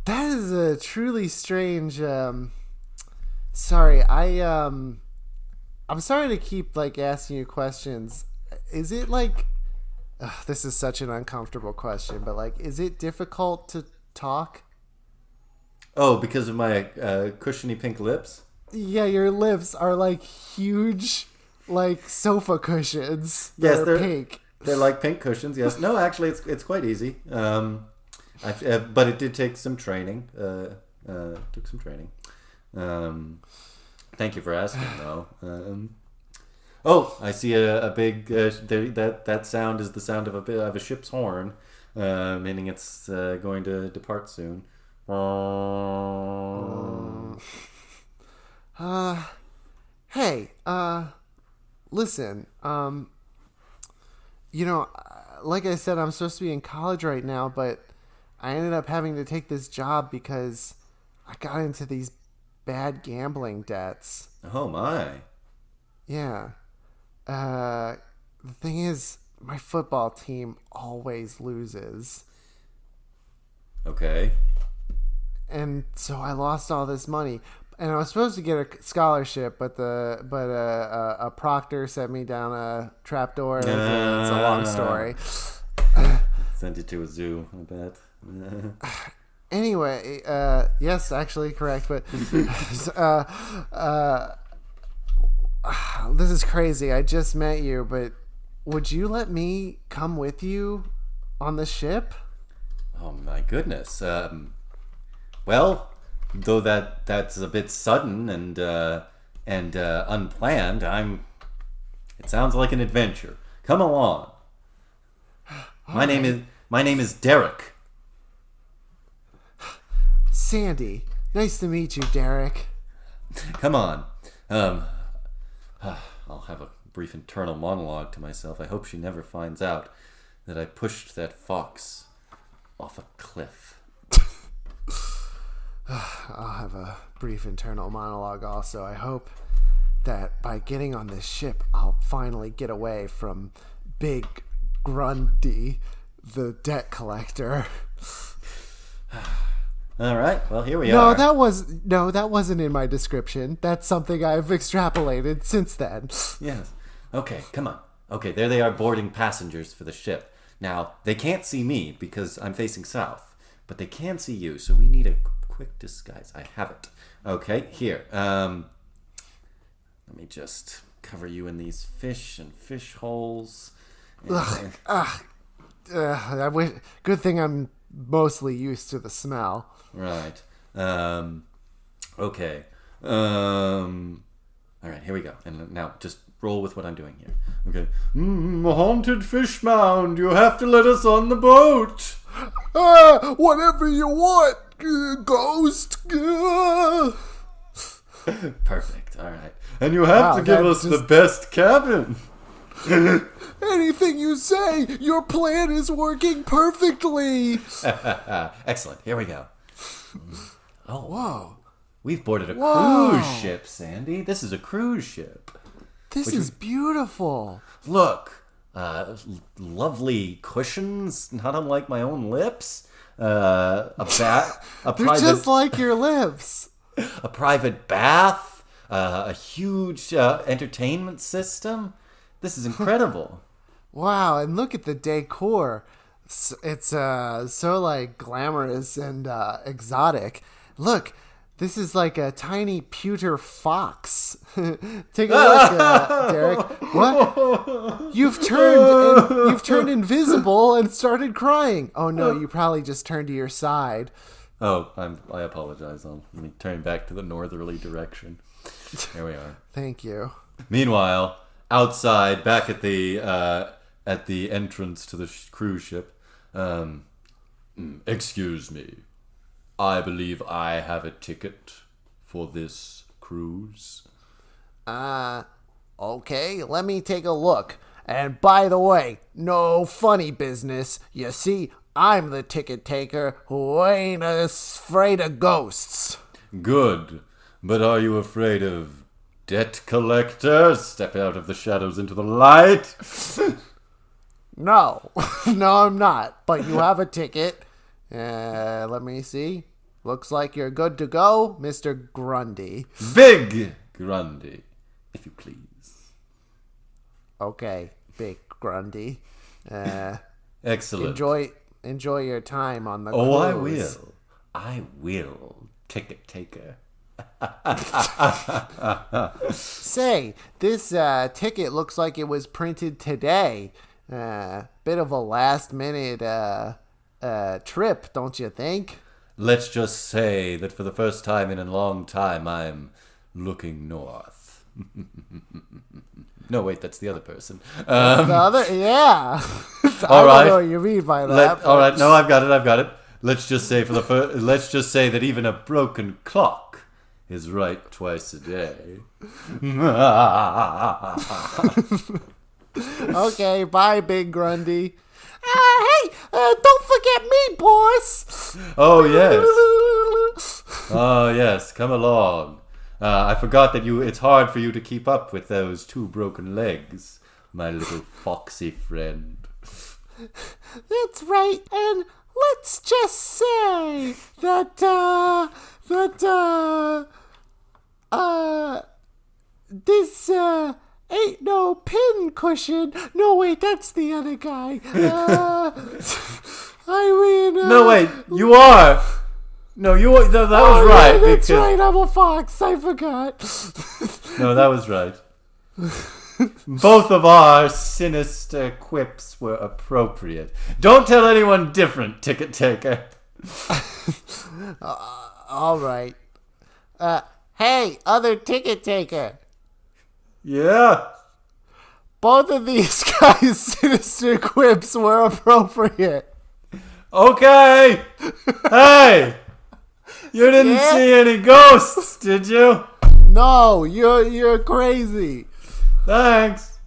That is a truly strange. Sorry, I'm sorry to keep asking you questions. Is it this is such an uncomfortable question, but is it difficult to talk? Oh, because of my cushiony pink lips? Yeah, your lips are huge, sofa cushions. Yes, they're pink. They're like pink cushions. Yes. No, actually, it's quite easy. But it did take some training. Took some training. Thank you for asking, though. I see a big. That sound is the sound of a ship's horn, meaning it's going to depart soon. Hey, listen, like I said, I'm supposed to be in college right now, but I ended up having to take this job because I got into these bad gambling debts. Oh my. Yeah. The thing is, my football team always loses. Okay. And so I lost all this money, and I was supposed to get a scholarship, but a proctor sent me down a trapdoor. It's a long story. Sent you to a zoo, I bet. Anyway, yes, actually correct, but this is crazy. I just met you, but would you let me come with you on the ship? Oh my goodness. Well, though that's a bit sudden and unplanned, it sounds like an adventure. Come along. My name is Derek. Sandy. Nice to meet you, Derek. Come on. I'll have a brief internal monologue to myself. I hope she never finds out that I pushed that fox off a cliff. I'll have a brief internal monologue also. I hope that by getting on this ship, I'll finally get away from Big Grundy, the debt collector. All right. Well, here we are. That wasn't in my description. That's something I've extrapolated since then. Yes. Okay, come on. Okay, there they are boarding passengers for the ship. Now, they can't see me because I'm facing south, but they can see you, so we need a quick disguise. I have it. Okay, here. Let me just cover you in these fish and fish holes. Good thing I'm mostly used to the smell. Right. Okay. All right, here we go. And now just roll with what I'm doing here. Okay. A haunted fish mound. You have to let us on the boat. Whatever you want, ghost. Perfect. All right. And you have to give us the best cabin. Anything you say, your plan is working perfectly. Excellent. Here we go. Oh, whoa. We've boarded a cruise ship, Sandy. This is a cruise ship. This is beautiful. Look, lovely cushions, not unlike my own lips. A They're just like your lips. a private bath, a huge entertainment system. This is incredible. Wow, and look at the decor. It's so like glamorous and exotic. Look, this is like a tiny pewter fox. Take a look, Derek. What? You've turned invisible and started crying. Oh no, you probably just turned to your side. Oh, I apologize. Let me turn back to the northerly direction. Here we are. Thank you. Meanwhile, outside, back at the entrance to the cruise ship, excuse me. I believe I have a ticket for this cruise. Okay, let me take a look. And by the way, no funny business. You see, I'm the ticket taker who ain't afraid of ghosts. Good. But are you afraid of debt collectors? Step out of the shadows into the light. No, no, I'm not. But you have a ticket. Let me see. Looks like you're good to go, Mr. Grundy. Big Grundy, if you please. Okay, Big Grundy. Excellent. Enjoy your time on the cruise. Oh, I will. Ticket taker. Say, this ticket looks like it was printed today. Bit of a last minute trip, don't you think? Let's just say that for the first time in a long time, I'm looking north. No, wait, that's the other person. The other, yeah. All right. I don't know what you mean by that. All right, no, I've got it. Let's just say let's just say that even a broken clock is right twice a day. Okay, bye, Big Grundy. Hey, don't forget me, boss. Oh, yes. Oh, yes, come along. I forgot that it's hard for you to keep up with those two broken legs, my little foxy friend. That's right, and let's just say that, this, ain't no pin cushion. No, wait, that's the other guy. No, wait, you are. No, that was right. Yeah, that's right, I'm a fox. I forgot. No, that was right. Both of our sinister quips were appropriate. Don't tell anyone different, ticket taker. All right. Hey, other ticket taker. Yeah. Both of these guys' sinister quips were appropriate. Okay. Hey, you didn't see any ghosts, did you? No, you're crazy. Thanks.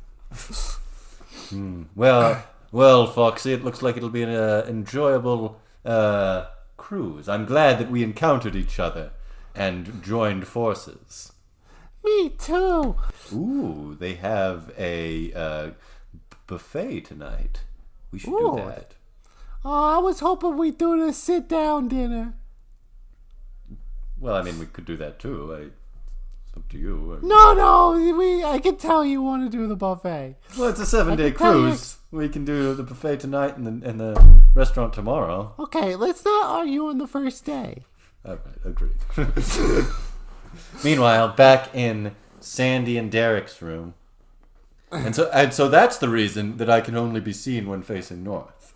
Well, Foxy, it looks like it'll be an enjoyable cruise. I'm glad that we encountered each other and joined forces. Me too. Ooh, they have a buffet tonight. We should do that. Oh, I was hoping we'd do the sit-down dinner. Well, I mean, we could do that too. It's up to you. No, I can tell you want to do the buffet. Well, it's a 7-day cruise. We can do the buffet tonight and the restaurant tomorrow. Okay, let's not argue on the first day. All right, agreed. Meanwhile, back in Sandy and Derek's room, and so that's the reason that I can only be seen when facing north.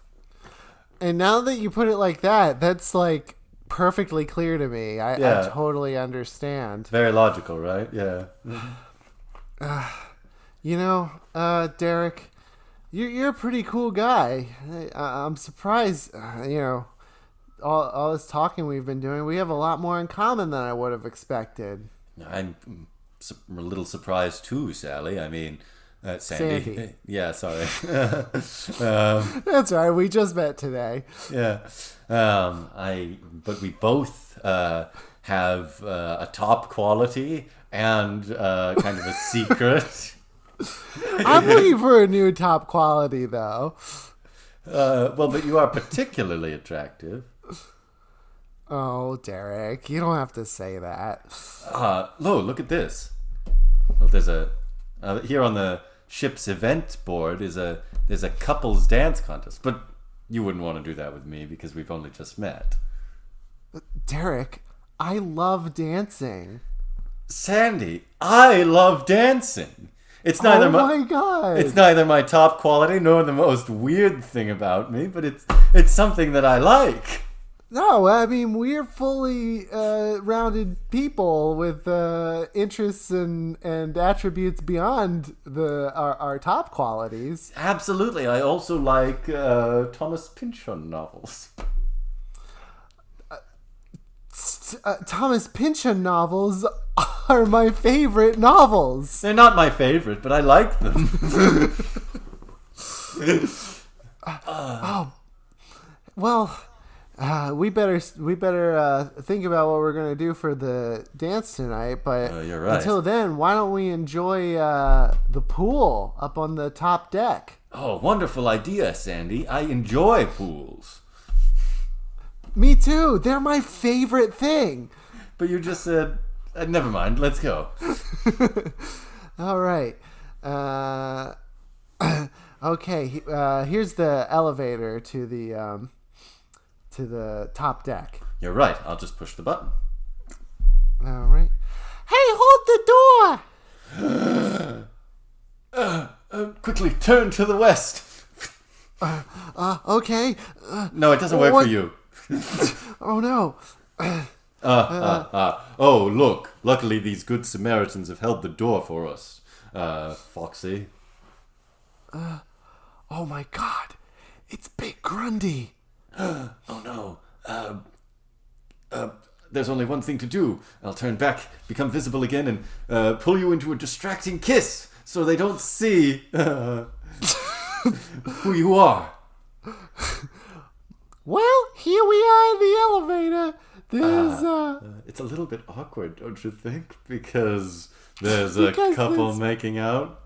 And now that you put it like that, that's like perfectly clear to me. I totally understand. Very logical, right? Yeah. Derek, you're a pretty cool guy. I'm surprised. All this talking we've been doing, we have a lot more in common than I would have expected. I'm a little surprised too, Sally. I mean, Sandy. Yeah, sorry. That's right. We just met today. Yeah. But we both have a top quality and kind of a secret. I'm looking for a new top quality, though. But you are particularly attractive. Oh, Derek, you don't have to say that. Look at this. Well, there's a here on the ship's event board there's a couples dance contest, but you wouldn't want to do that with me because we've only just met. Derek, I love dancing. Sandy, I love dancing. It's neither my God. It's neither my top quality nor the most weird thing about me, but it's something that I like. No, I mean, we're fully rounded people with interests and attributes beyond our top qualities. Absolutely. I also like Thomas Pynchon novels. Thomas Pynchon novels are my favorite novels. They're not my favorite, but I like them. Well, we better think about what we're gonna do for the dance tonight. But you're right. Until then, why don't we enjoy the pool up on the top deck? Oh, wonderful idea, Sandy. I enjoy pools. Me too. They're my favorite thing. But you just said, never mind. Let's go. All right. Okay. Here's the elevator to the top deck. You're right. I'll just push the button. All right. Hey, hold the door. Quickly, turn to the west. Okay. No, it doesn't work for you. Oh no. Oh, look. Luckily, these good Samaritans have held the door for us, Foxy. Oh my God. It's Big Grundy. Oh no. There's only one thing to do. I'll turn back, become visible again, and pull you into a distracting kiss so they don't see who you are. Well, here we are in the elevator. It's a little bit awkward, don't you think? Because there's a couple making out.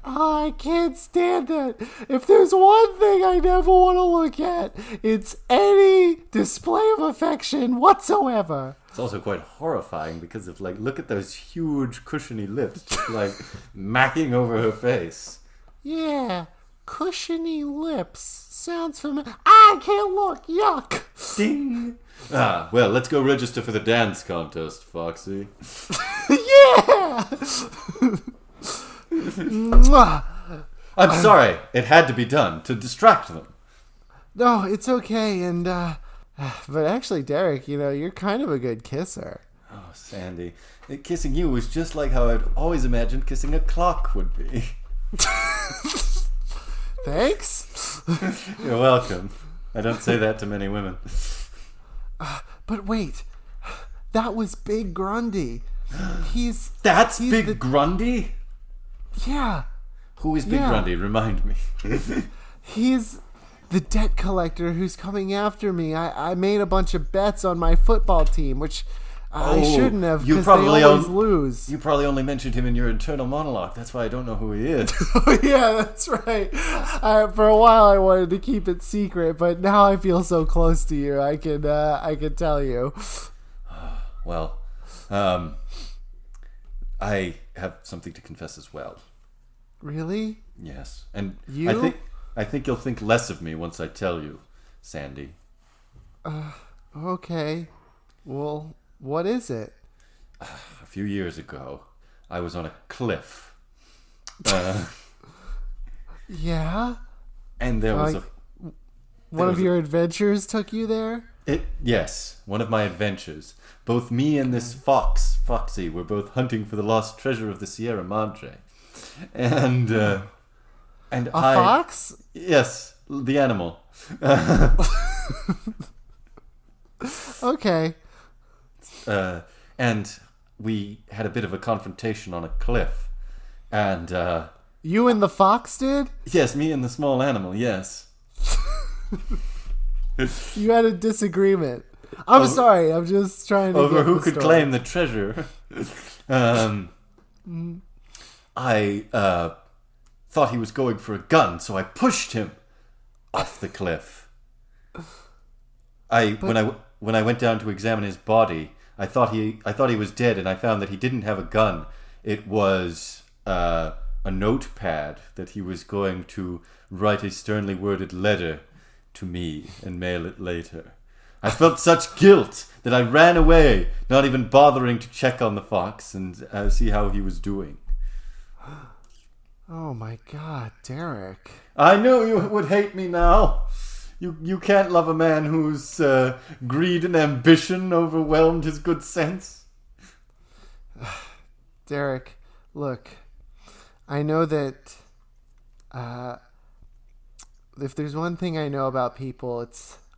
I can't stand it. If there's one thing I never want to look at, it's any display of affection whatsoever. It's also quite horrifying because of, look at those huge cushiony lips just, macking over her face. Yeah, cushiony lips. Sounds familiar. I can't look. Yuck. Ding. Well, let's go register for the dance contest, Foxy. Yeah! I'm sorry. It had to be done to distract them. No, it's okay. And, but actually, Derek, you're kind of a good kisser. Oh, Sandy. Kissing you was just like how I'd always imagined kissing a clock would be. Thanks. You're welcome. I don't say that to many women. But wait. That was Big Grundy. That's Big Grundy? Yeah. Who is Big Grundy? Remind me. He's the debt collector who's coming after me. I made a bunch of bets on my football team, which I shouldn't have because they always lose. You probably only mentioned him in your internal monologue. That's why I don't know who he is. Oh, yeah, that's right. For a while I wanted to keep it secret, but now I feel so close to you. I can tell you. Well, I have something to confess as well. Really? Yes. And You? I think you'll think less of me once I tell you, Sandy. Okay. Well, what is it? A few years ago, I was on a cliff. Yeah? And there was one of your adventures took you there? Yes, one of my adventures. Both me and this Foxy, were both hunting for the lost treasure of the Sierra Madre. And fox? Yes, the animal. Okay. And we had a bit of a confrontation on a cliff. And You and the fox did? yes, me and the small animal, yes. You had a disagreement. I'm sorry. I'm just trying to Over get who the could story. claim the treasure. I thought he was going for a gun, so I pushed him off the cliff. When when I went down to examine his body, I thought he was dead, and I found that he didn't have a gun. It was a notepad that he was going to write a sternly worded letter to me and mail it later. I felt such guilt that I ran away, not even bothering to check on the fox and see how he was doing. Oh my God, Derek. I knew you would hate me now. You can't love a man whose greed and ambition overwhelmed his good sense. Derek, look, I know that if there's one thing I know about people,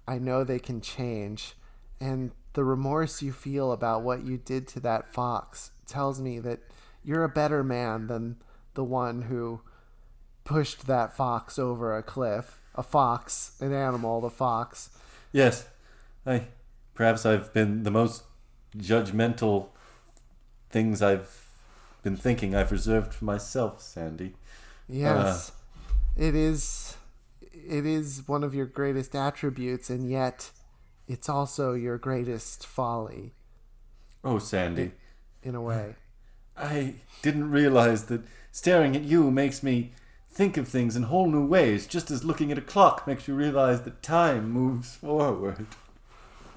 I know they can change. And the remorse you feel about what you did to that fox tells me that you're a better man than the one who pushed that fox over a cliff. A fox, an animal, the fox. Yes, perhaps I've been the most judgmental things I've been thinking I've reserved for myself, Sandy. Yes, it is one of your greatest attributes, and yet it's also your greatest folly. Oh, Sandy. In a way. I didn't realize that staring at you makes me think of things in whole new ways, just as looking at a clock makes you realize that time moves forward.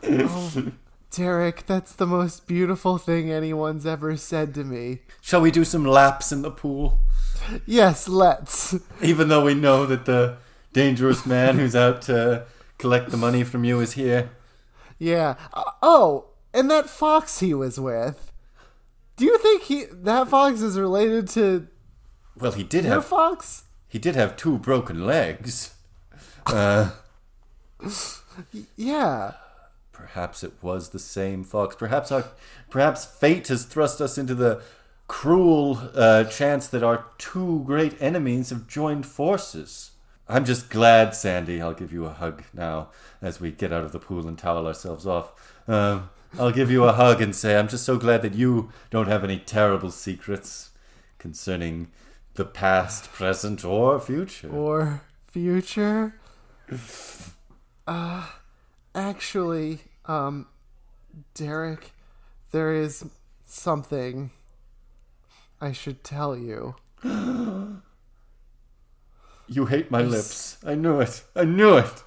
Oh, Derek, that's the most beautiful thing anyone's ever said to me. Shall we do some laps in the pool? Yes, let's. Even though we know that the dangerous man who's out to collect the money from you is here. Yeah. Oh, and that fox he was with. Do you think that fox is related to Well, he your fox? He did have 2 broken legs. Yeah. Perhaps it was the same fox. Perhaps fate has thrust us into the cruel chance that our 2 great enemies have joined forces. I'm just glad, Sandy. I'll give you a hug now as we get out of the pool and towel ourselves off. I'll give you a hug and say I'm just so glad that you don't have any terrible secrets concerning the past, present, or future. Or future? Actually, Derek, there is something I should tell you. You hate my lips. I knew it. I knew it.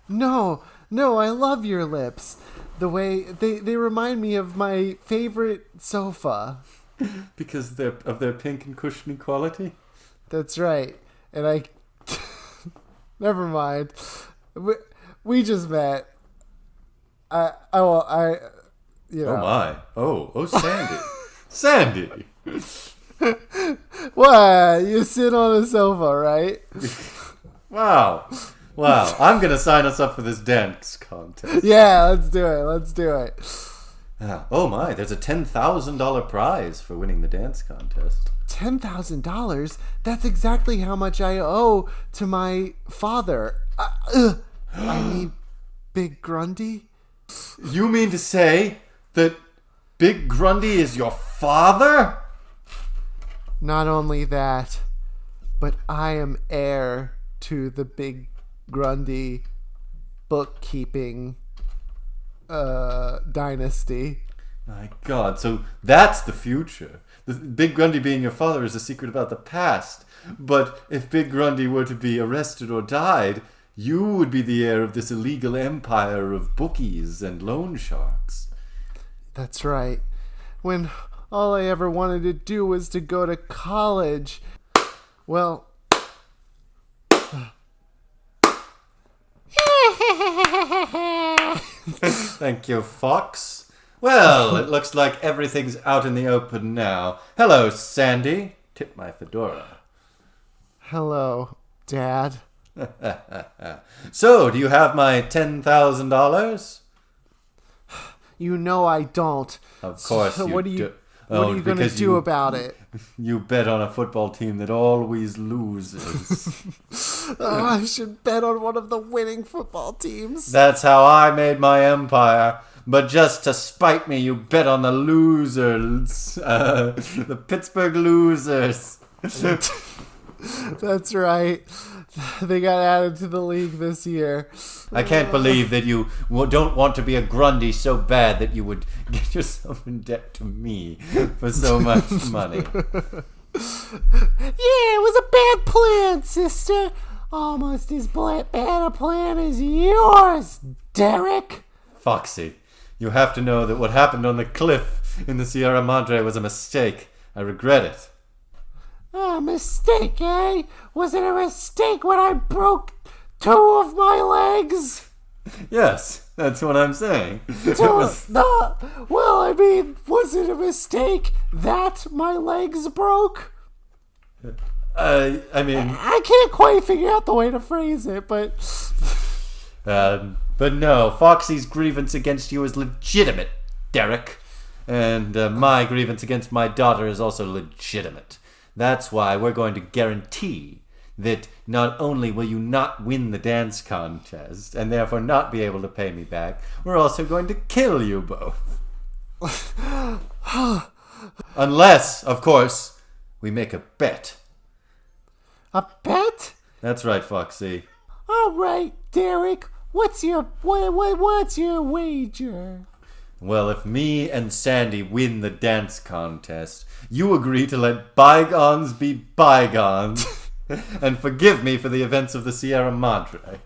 No, I love your lips. The way they remind me of my favorite sofa. Because of their pink and cushiony quality? That's right. And I... Never mind. We just met. You know. Oh my. Oh, Sandy. Sandy! What? You sit on a sofa, right? Wow. I'm going to sign us up for this dance contest. Yeah, let's do it. Oh my, there's a $10,000 prize for winning the dance contest. $10,000? That's exactly how much I owe to my father. I mean, Big Grundy? You mean to say that Big Grundy is your father? Not only that, but I am heir to the Big Grundy bookkeeping dynasty. My God, so that's the future. The Big Grundy being your father is a secret about the past. But if Big Grundy were to be arrested or died, you would be the heir of this illegal empire of bookies and loan sharks. That's right. When all I ever wanted to do was to go to college. Well... Thank you, Fox. Well, it looks like everything's out in the open now. Hello, Sandy. Tip my fedora. Hello, Dad. So, do you have my $10,000? You know I don't. Of course so you what are you do. What are you going to do about it? You bet on a football team that always loses. Oh, I should bet on one of the winning football teams. That's how I made my empire. But just to spite me, you bet on the losers. The Pittsburgh losers. That's right. They got added to the league this year. I can't believe that you don't want to be a Grundy so bad that you would get yourself in debt to me for so much money. Yeah, it was a bad plan, sister. Almost as bad a plan as yours, Derek. Foxy, you have to know that what happened on the cliff in the Sierra Madre was a mistake. I regret it. A mistake, eh? Was it a mistake when I broke 2 of my legs? Yes, that's what I'm saying. Well, I mean, was it a mistake that my legs broke? I mean... I can't quite figure out the way to phrase it, but... But no, Foxy's grievance against you is legitimate, Derek. And my grievance against my daughter is also legitimate. That's why we're going to guarantee that not only will you not win the dance contest, and therefore not be able to pay me back, we're also going to kill you both. Unless, of course, we make a bet. A bet? That's right, Foxy. All right, Derek. What's your wager? Well, if me and Sandy win the dance contest, you agree to let bygones be bygones and forgive me for the events of the Sierra Madre.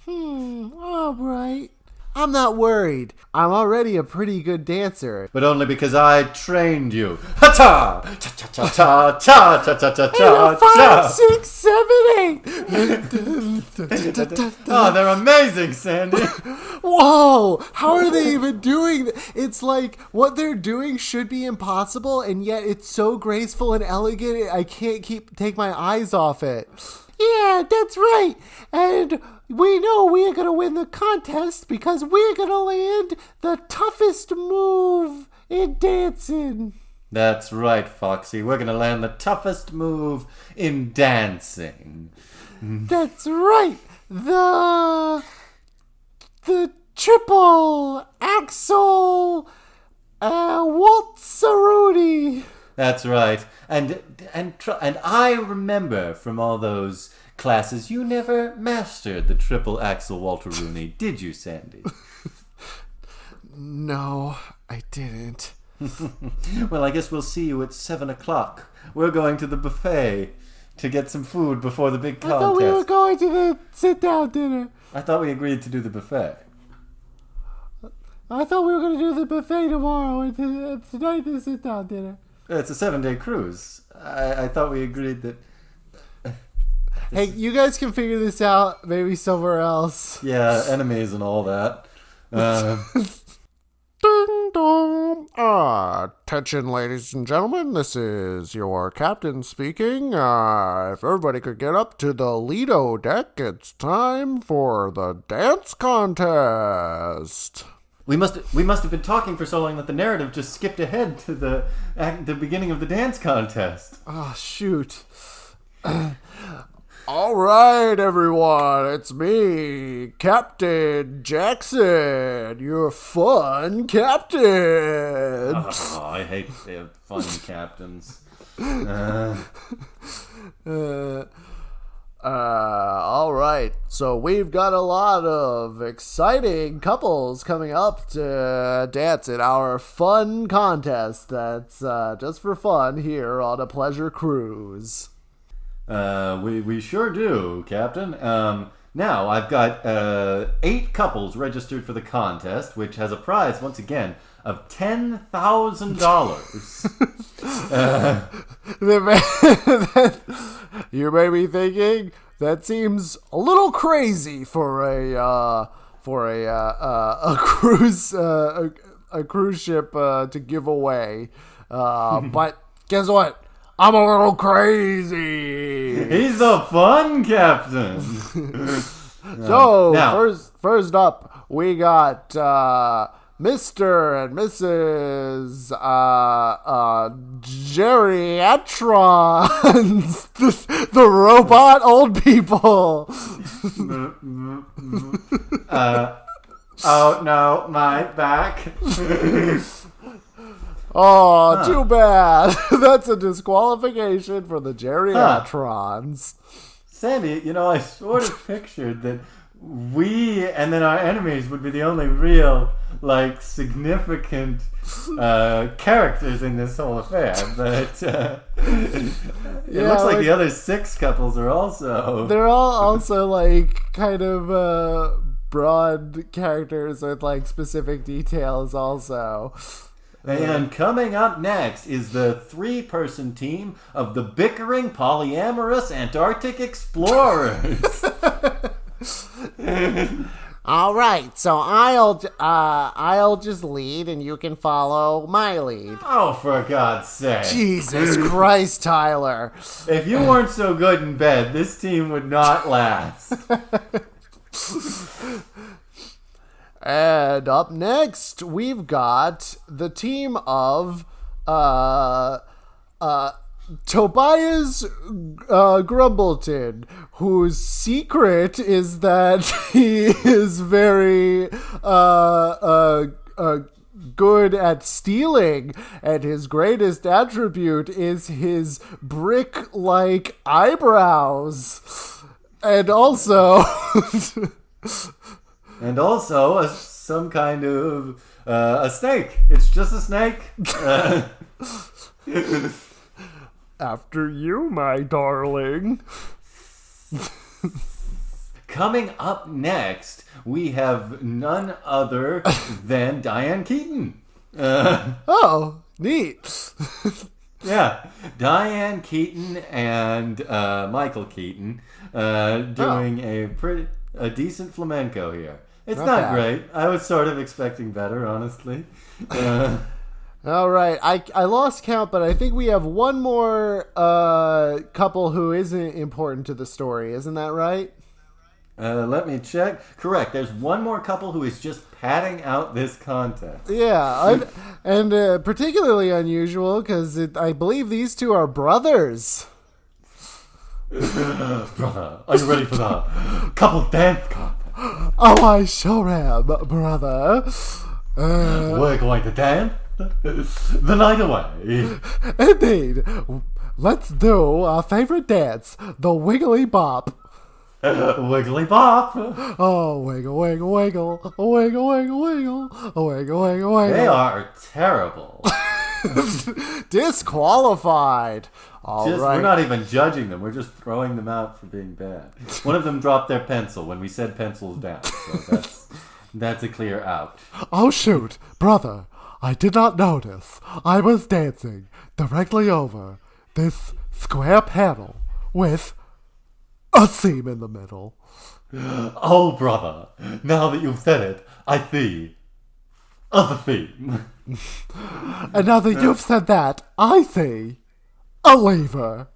All right. I'm not worried. I'm already a pretty good dancer. But only because I trained you. Ha-ta! Cha-cha-cha-cha-cha-cha-cha-cha-cha-cha! 5, 6, 7, 8. Oh, they're amazing, Sandy. Whoa! How are they even doing that? It's like what they're doing should be impossible, and yet it's so graceful and elegant. I can't take my eyes off it. Yeah, that's right. And we know we're going to win the contest because we're going to land the toughest move in dancing. That's right, Foxy. We're going to land the toughest move in dancing. That's right. The triple axel waltzerooty. That's right. And I remember from all those classes, you never mastered the triple axel Walter Rooney, did you, Sandy? No, I didn't. Well, I guess we'll see you at 7 o'clock. We're going to the buffet to get some food before the big contest. I thought we were going to the sit-down dinner. I thought we agreed to do the buffet. I thought we were going to do the buffet tomorrow and tonight the sit-down dinner. It's a 7-day cruise. I thought we agreed that... Hey, you guys can figure this out maybe somewhere else. Yeah, enemies and all that. Ding dong. Attention, ladies and gentlemen. This is your captain speaking. If everybody could get up to the Lido deck, it's time for the dance contest. We must have been talking for so long that the narrative just skipped ahead to the beginning of the dance contest. Oh, shoot. All right, everyone, it's me, Captain Jackson, your fun captain. Oh, I hate fun captains. All right, so we've got a lot of exciting couples coming up to dance in our fun contest that's just for fun here on a pleasure cruise. We sure do, Captain. Now, I've got 8 couples registered for the contest, which has a prize, once again, of $10,000. You may be thinking, that seems a little crazy for a cruise ship to give away. But guess what? I'm a little crazy. He's the fun captain. So, now, first up, we got Mr. and Mrs. Geriatrons, the robot old people. Oh no, my back. Oh, too bad. That's a disqualification for the Geriatrons. Sandy, I sort of pictured that we and then our enemies would be the only real, significant characters in this whole affair. But it looks like the other 6 couples are also... They're all also, kind of broad characters with, specific details also. And coming up next is the 3-person team of the bickering, polyamorous Antarctic explorers. All right, so I'll just lead, and you can follow my lead. Oh, for God's sake. Jesus Christ, Tyler. If you weren't so good in bed, this team would not last. And up next, we've got the team of Tobias Grumbleton, whose secret is that he is very good at stealing, and his greatest attribute is his brick-like eyebrows. And also... And also some kind of a snake. It's just a snake. After you, my darling. Coming up next, we have none other than Diane Keaton. Oh, neat. Yeah, Diane Keaton and Michael Keaton doing a decent flamenco here. It's not bad. great. I was sort of expecting better, honestly. All right, I lost count, but I think we have one more couple who isn't important to the story. Isn't that right? Let me check. Correct. There's one more couple who is just padding out this contest. Yeah, and particularly unusual because I believe these two are brothers. Brother, are you ready for the couple dance contest? Oh, I sure am, brother. We're going to dance the night away. Indeed. Let's do our favorite dance, the Wiggly Bop. Wiggly bop. Oh, wiggle, wiggle, wiggle. Wiggle, wiggle, wiggle. Wiggle, wiggle, wiggle. They are terrible. Disqualified. All right. We're not even judging them. We're just throwing them out for being bad. One of them dropped their pencil when we said pencils down. So that's a clear out. Oh, shoot. Brother, I did not notice. I was dancing directly over this square panel with a seam in the middle. Oh, brother, now that you've said it, I see a theme. And now that you've said that, I see a lever.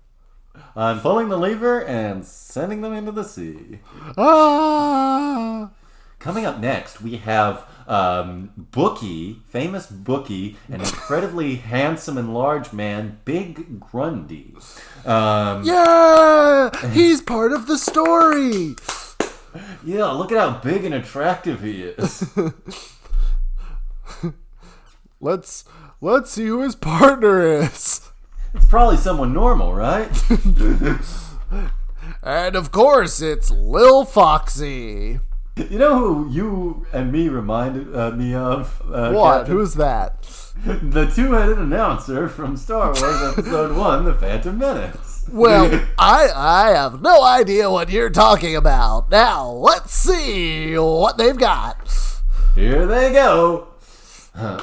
I'm pulling the lever and sending them into the sea. Ah! Coming up next, we have famous Bookie, an incredibly handsome and large man, Big Grundy. Yeah! He's part of the story! Yeah, look at how big and attractive he is. Let's see who his partner is. It's probably someone normal, right? And of course, it's Lil Foxy. You know who you and me reminded me of? What? Captain? Who's that? The two-headed announcer from Star Wars Episode 1, The Phantom Menace. Well, I have no idea what you're talking about. Now, let's see what they've got. Here they go.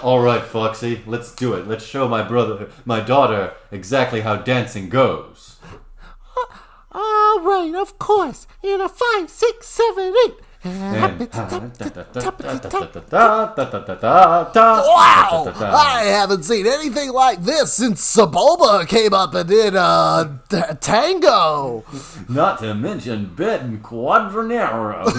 All right, Foxy, let's do it. Let's show my daughter, exactly how dancing goes. All right, of course. In a 5, 6, 7, 8. Wow! I haven't seen anything like this since Sebulba came up and did tango. Not to mention Ben Quadraneros.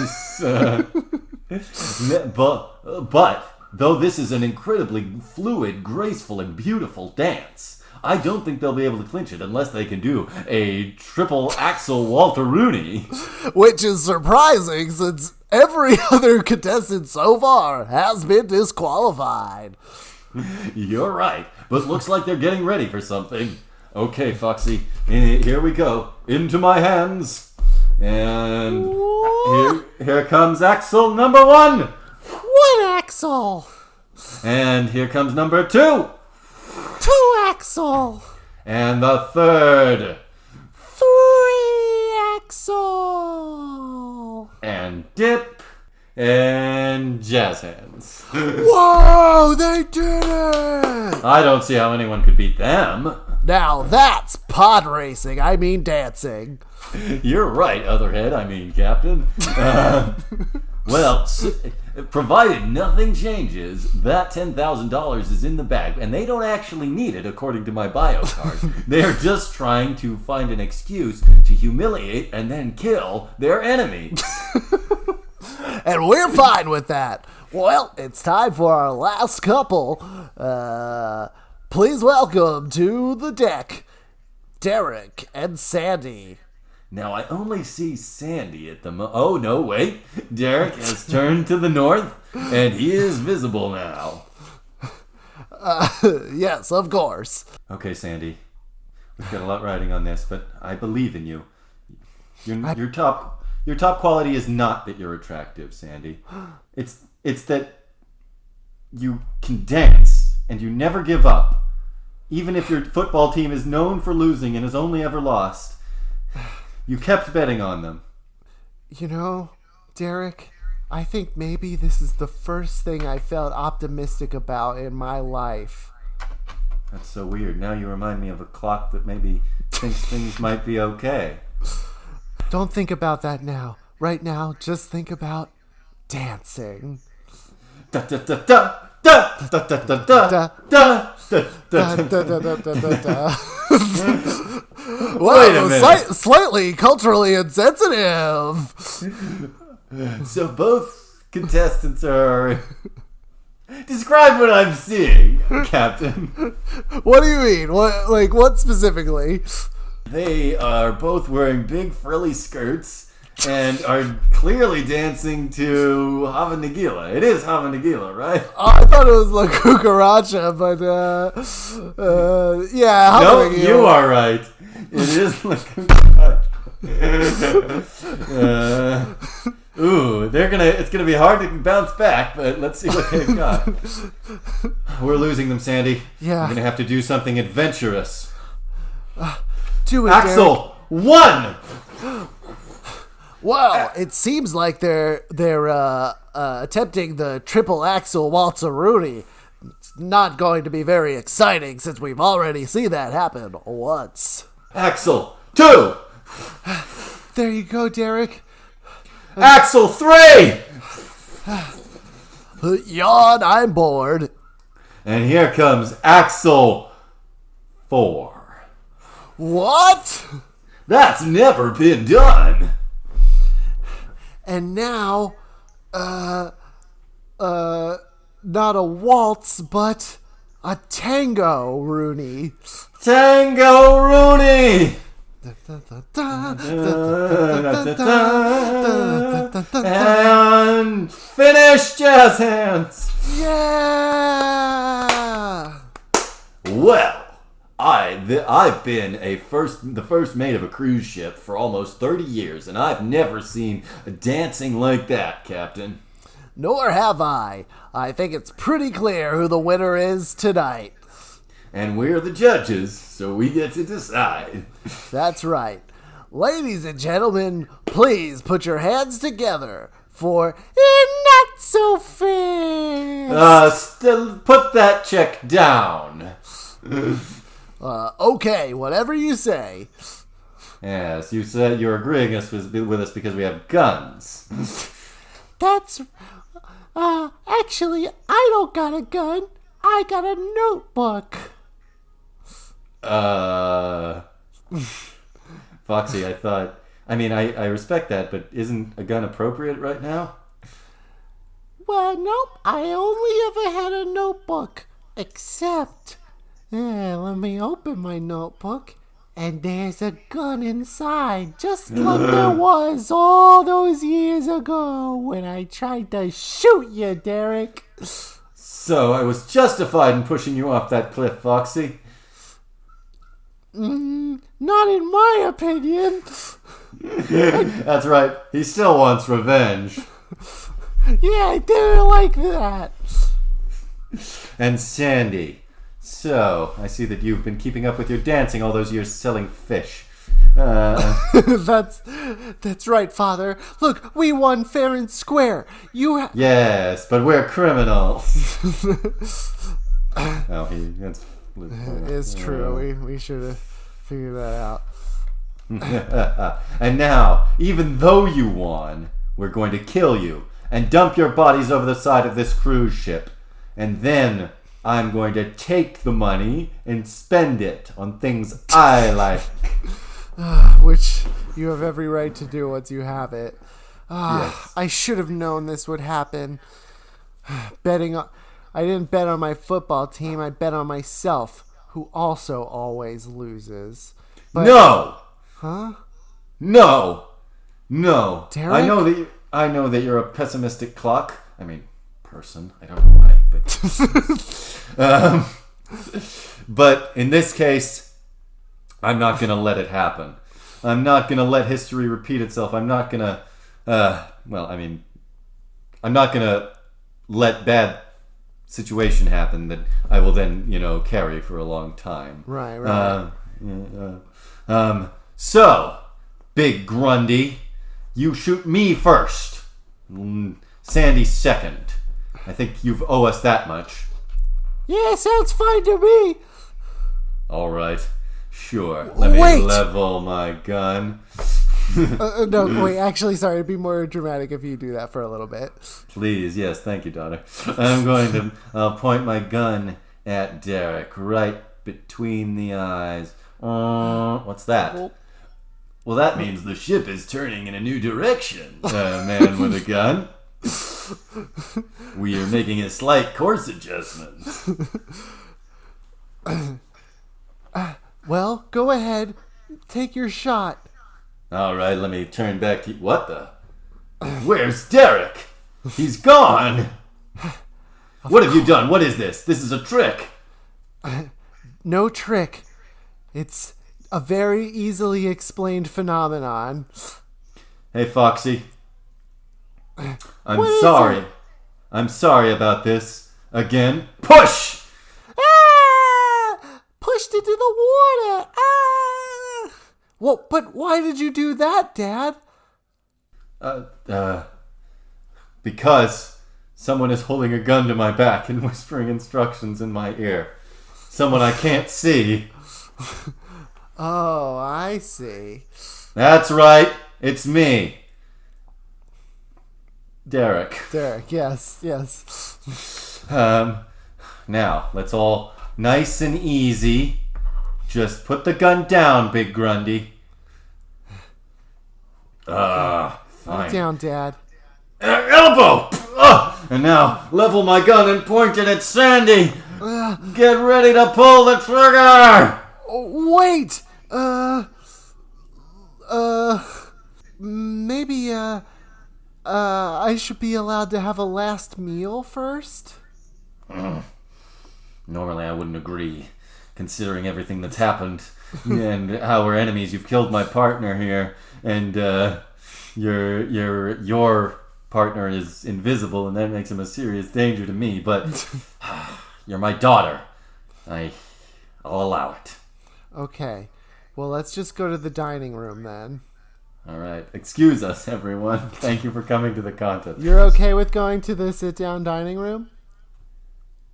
But though this is an incredibly fluid, graceful, and beautiful dance, I don't think they'll be able to clinch it unless they can do a triple axel Walter Rooney. Which is surprising since every other contestant so far has been disqualified. You're right, but looks like they're getting ready for something. Okay, Foxy, here we go. Into my hands. And here comes Axel number 1. One Axel. And here comes number 2. Two Axel. And the third. Three Axel. And dip. And jazz hands. Whoa, they did it! I don't see how anyone could beat them. Now that's pod racing. I mean dancing. You're right, Otherhead. I mean, Captain. Well, provided nothing changes, that $10,000 is in the bag, and they don't actually need it, according to my bio card. They're just trying to find an excuse to humiliate and then kill their enemy. And we're fine with that. Well, it's time for our last couple. Please welcome to the deck, Derek and Sandy. Now, I only see Sandy at the Oh, no, wait. Derek has turned to the north, and he is visible now. Yes, of course. Okay, Sandy. We've got a lot riding on this, but I believe in you. Your top quality is not that you're attractive, Sandy. It's that you can dance, and you never give up. Even if your football team is known for losing and has only ever lost. You kept betting on them. You know, Derek, I think maybe this is the first thing I felt optimistic about in my life. That's so weird. Now you remind me of a clock that maybe thinks things might be okay. Don't think about that now. Right now, just think about dancing. Da da da da da da da da da da da da. Wait a minute. Slightly culturally insensitive. So both contestants are... Describe what I'm seeing, Captain. What do you mean? What specifically? They are both wearing big frilly skirts and are clearly dancing to Hava Nagila. It is Hava Nagila, right? Oh, I thought it was La Cucaracha, but yeah, Hava No, Nagila. you are right. It is La Cucaracha. It's gonna be hard to bounce back, but let's see what they've got. We're losing them, Sandy. Yeah. We're gonna have to do something adventurous. Do it, Axel, 1! Well, it seems like they're attempting the triple axel waltzeroonie. It's not going to be very exciting since we've already seen that happen once. Axel, 2! There you go, Derek. Axel, 3! Yawn, I'm bored. And here comes Axel, 4. What? That's never been done. And now, not a waltz, but a tango, Rooney. Tango Rooney! And finish jazz hands. Yeah! Well, I've been the first mate of a cruise ship for almost 30 years, and I've never seen dancing like that, Captain. Nor have I. I think it's pretty clear who the winner is tonight. And we're the judges, so we get to decide. That's right. Ladies and gentlemen, please put your hands together for Not So Fast. Still put that check down. Okay, whatever you say. Yes, you said you're agreeing with us because we have guns. That's... actually, I don't got a gun. I got a notebook. Foxy, I respect that, but isn't a gun appropriate right now? Well, nope, I only ever had a notebook. Except... let me open my notebook, and there's a gun inside, just like there was all those years ago when I tried to shoot you, Derek. So I was justified in pushing you off that cliff, Foxy. Not in my opinion. That's right. He still wants revenge. Yeah, I didn't like that. And Sandy, so I see that you've been keeping up with your dancing all those years selling fish. That's right, Father. Look, we won fair and square. Yes, but we're criminals. That's It's true. We should have figured that out. And now, even though you won, we're going to kill you and dump your bodies over the side of this cruise ship. And then I'm going to take the money and spend it on things I like. Which you have every right to do once you have it. Yes. I should have known this would happen. I didn't bet on my football team. I bet on myself, who also always loses. But, No! Huh? No! Derek? I know that you're a pessimistic person. I don't know why, but but in this case, I'm not gonna let it happen. I'm not gonna let history repeat itself. I'm not gonna I'm not gonna let bad situation happen that I will then, carry for a long time. Right. So, Big Grundy, you shoot me first. Sandy second. I think you owe us that much. Yeah, sounds fine to me. All right. Sure. Let me level my gun. No, wait, actually, sorry. It'd be more dramatic if you do that for a little bit. Please, yes, thank you, daughter. I'll point my gun at Derek, right between the eyes. What's that? Well, that means the ship is turning in a new direction, man with a gun. We are making a slight course adjustment. Well, go ahead. Take your shot. All right, let me turn back to... What the? Where's Derek? He's gone. What have you done? What is this? This is a trick. No trick. It's a very easily explained phenomenon. Hey, Foxy. I'm What is sorry. it? I'm sorry about this. Again. Push! Ah! Pushed into the water. Ah! Well, but why did you do that, Dad? Because someone is holding a gun to my back and whispering instructions in my ear. Someone I can't see. Oh, I see. That's right. It's me. Derek. Derek, yes. Now, let's all nice and easy. Just put the gun down, Big Grundy. Fine. Put it down, Dad. Elbow! And now, level my gun and point it at Sandy. Get ready to pull the trigger! Wait! Maybe, I should be allowed to have a last meal first? Normally I wouldn't agree, considering everything that's happened and how we're enemies. You've killed my partner here, and your partner is invisible, and that makes him a serious danger to me. But you're my daughter. I'll allow it. Okay. Well, let's just go to the dining room then. All right. Excuse us, everyone. Thank you for coming to the contest. You're okay with going to the sit-down dining room?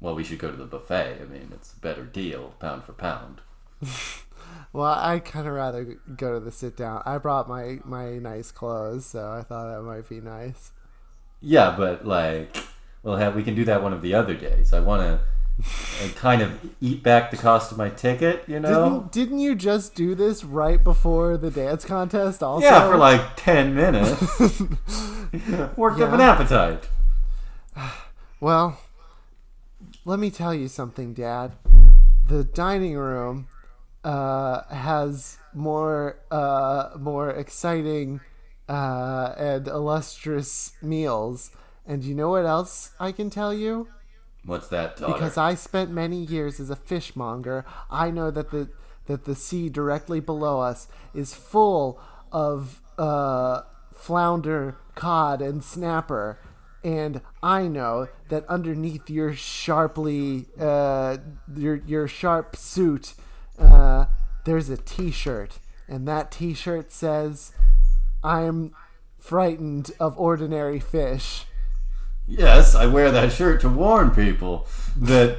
Well, we should go to the buffet. I mean, it's a better deal, pound for pound. Well, I'd kind of rather go to the sit-down. I brought my nice clothes, so I thought that might be nice. Yeah, but we can do that one of the other days. I want to kind of eat back the cost of my ticket, you know? Didn't you just do this right before the dance contest also? Yeah, for like 10 minutes. Worked up an appetite. Well, let me tell you something, Dad. The dining room has more exciting and illustrious meals. And you know what else I can tell you? What's that, daughter? Because I spent many years as a fishmonger, I know that the sea directly below us is full of flounder, cod, and snapper. And I know that underneath your sharply, your sharp suit, there's a T-shirt, and that T-shirt says, "I'm frightened of ordinary fish." Yes, I wear that shirt to warn people that...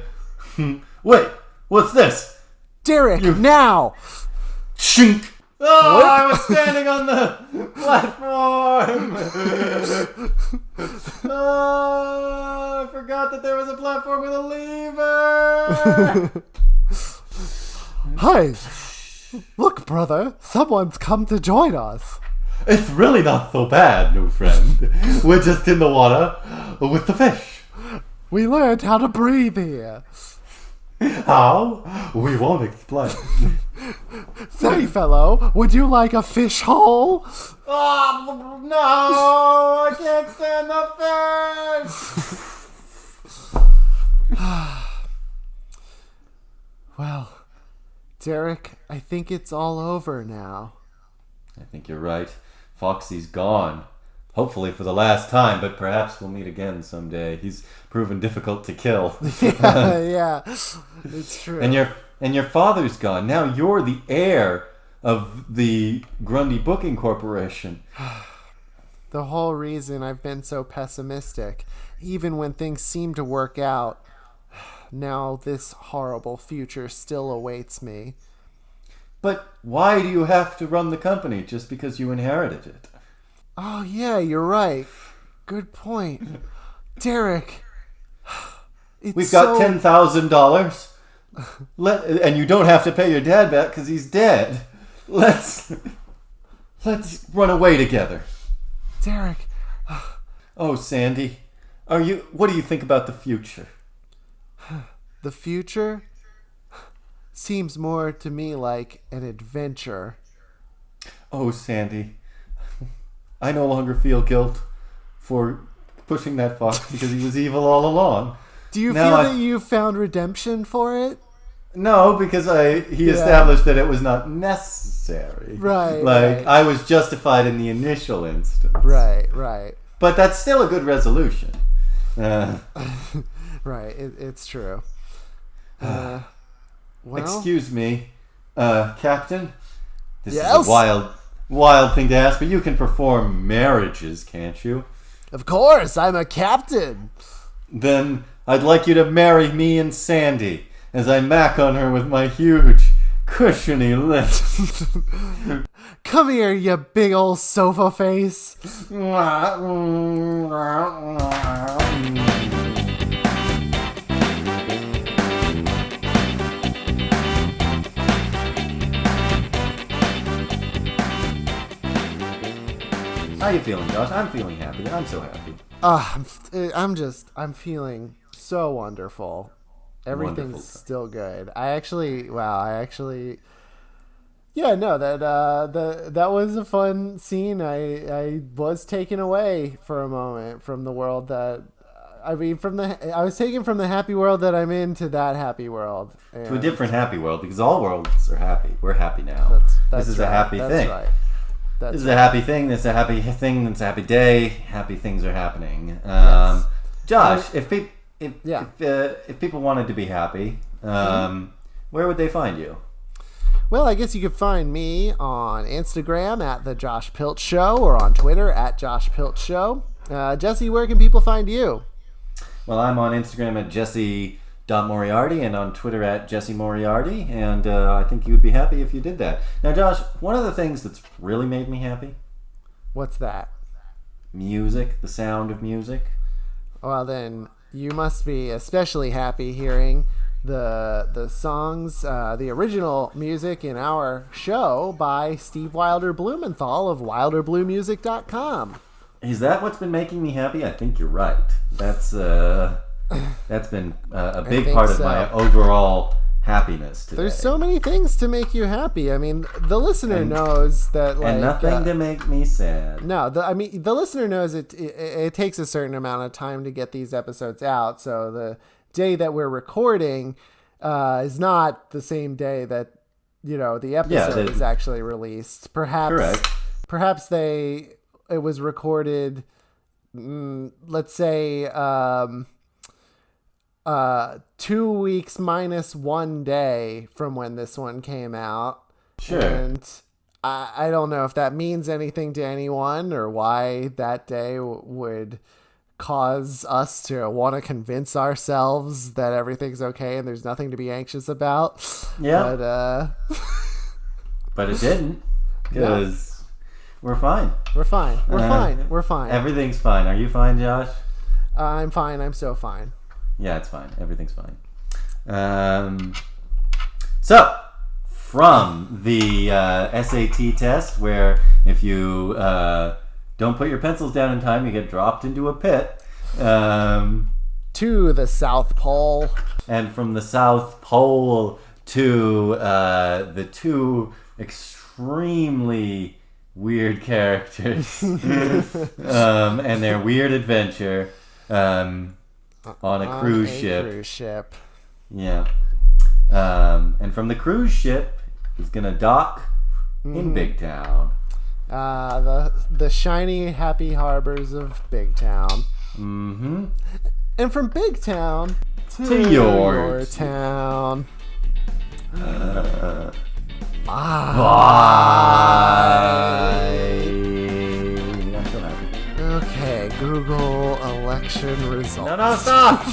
Wait, what's this? Derek, now! Chink! Oh, I was standing on the platform! Oh, I forgot that there was a platform with a lever! Hey, look, brother, someone's come to join us. It's really not so bad, new friend. We're just in the water with the fish. We learned how to breathe here. How? We won't explain. Say, fellow, would you like a fish hole? Oh, no! I can't stand the fish! Well, Derek, I think it's all over now. I think you're right. Foxy's gone. Hopefully for the last time, but perhaps we'll meet again someday. He's proven difficult to kill. Yeah, it's true. And your father's gone. Now you're the heir of the Grundy Booking Corporation. The whole reason I've been so pessimistic, even when things seem to work out, now this horrible future still awaits me. But why do you have to run the company just because you inherited it? Oh, yeah, you're right. Good point. Derek, We've got $10,000. And you don't have to pay your dad back because he's dead. Let's run away together. Derek. Oh, Sandy, what do you think about the future? The future seems more to me like an adventure. Oh, Sandy, I no longer feel guilt for pushing that fox because he was evil all along. Do you feel that you found redemption for it? No, because he established that it was not necessary. Right. Like, I was justified in the initial instance. Right. But that's still a good resolution. Right, it's true. Well, excuse me, Captain? This Yes? is a wild thing to ask, but you can perform marriages, can't you? Of course, I'm a captain. Then I'd like you to marry me and Sandy as I mack on her with my huge, cushiony lips. Come here, you big old sofa face. How you feeling, Josh? I'm feeling happy. I'm so happy. I'm feeling so wonderful. Everything's Wonderful. still good. Yeah, no, that was a fun scene. I was taken away for a moment from the world that, I was taken from the happy world that I'm in to that happy world. To a different happy world, because all worlds are happy. We're happy now. This is a happy thing. That's right. This is a happy thing. This is a happy thing. It's a happy day. Happy things are happening. Yes. Josh, if people wanted to be happy, where would they find you? Well, I guess you could find me on Instagram at The Josh Pilt Show or on Twitter at Josh Pilt Show. Jesse, where can people find you? Well, I'm on Instagram at Jesse.Moriarty and on Twitter at Jesse Moriarty, and I think you would be happy if you did that. Now, Josh, one of the things that's really made me happy? What's that? Music, the sound of music. Well, then you must be especially happy hearing the songs, the original music in our show by Steve Wilder Blumenthal of WilderBlueMusic.com. Is that what's been making me happy? I think you're right. That's been a big part of my overall happiness today. There's so many things to make you happy. I mean, the listener knows that, like, and nothing to make me sad. No, the listener knows it takes a certain amount of time to get these episodes out. So the day that we're recording is not the same day that the episode is actually released. Perhaps. Correct. perhaps it was recorded, let's say 2 weeks minus 1 day from when this one came out. Sure. And I don't know if that means anything to anyone or why that day would cause us to want to convince ourselves that everything's okay and there's nothing to be anxious about. Yeah. But it didn't, because we're fine. We're fine. We're fine. Everything's fine. Are you fine, Josh? I'm fine. I'm so fine. Yeah, it's fine. Everything's fine. So, from the SAT test, where if you don't put your pencils down in time, you get dropped into a pit. To the South Pole. And from the South Pole to the two extremely weird characters and their weird adventure on a cruise ship. Yeah. And from the cruise ship, he's gonna dock in Big Town. The shiny, happy harbors of Big Town. Mm-hmm. And from Big Town to your town. Bye. I'm so happy. Okay, Google election results. No, stop!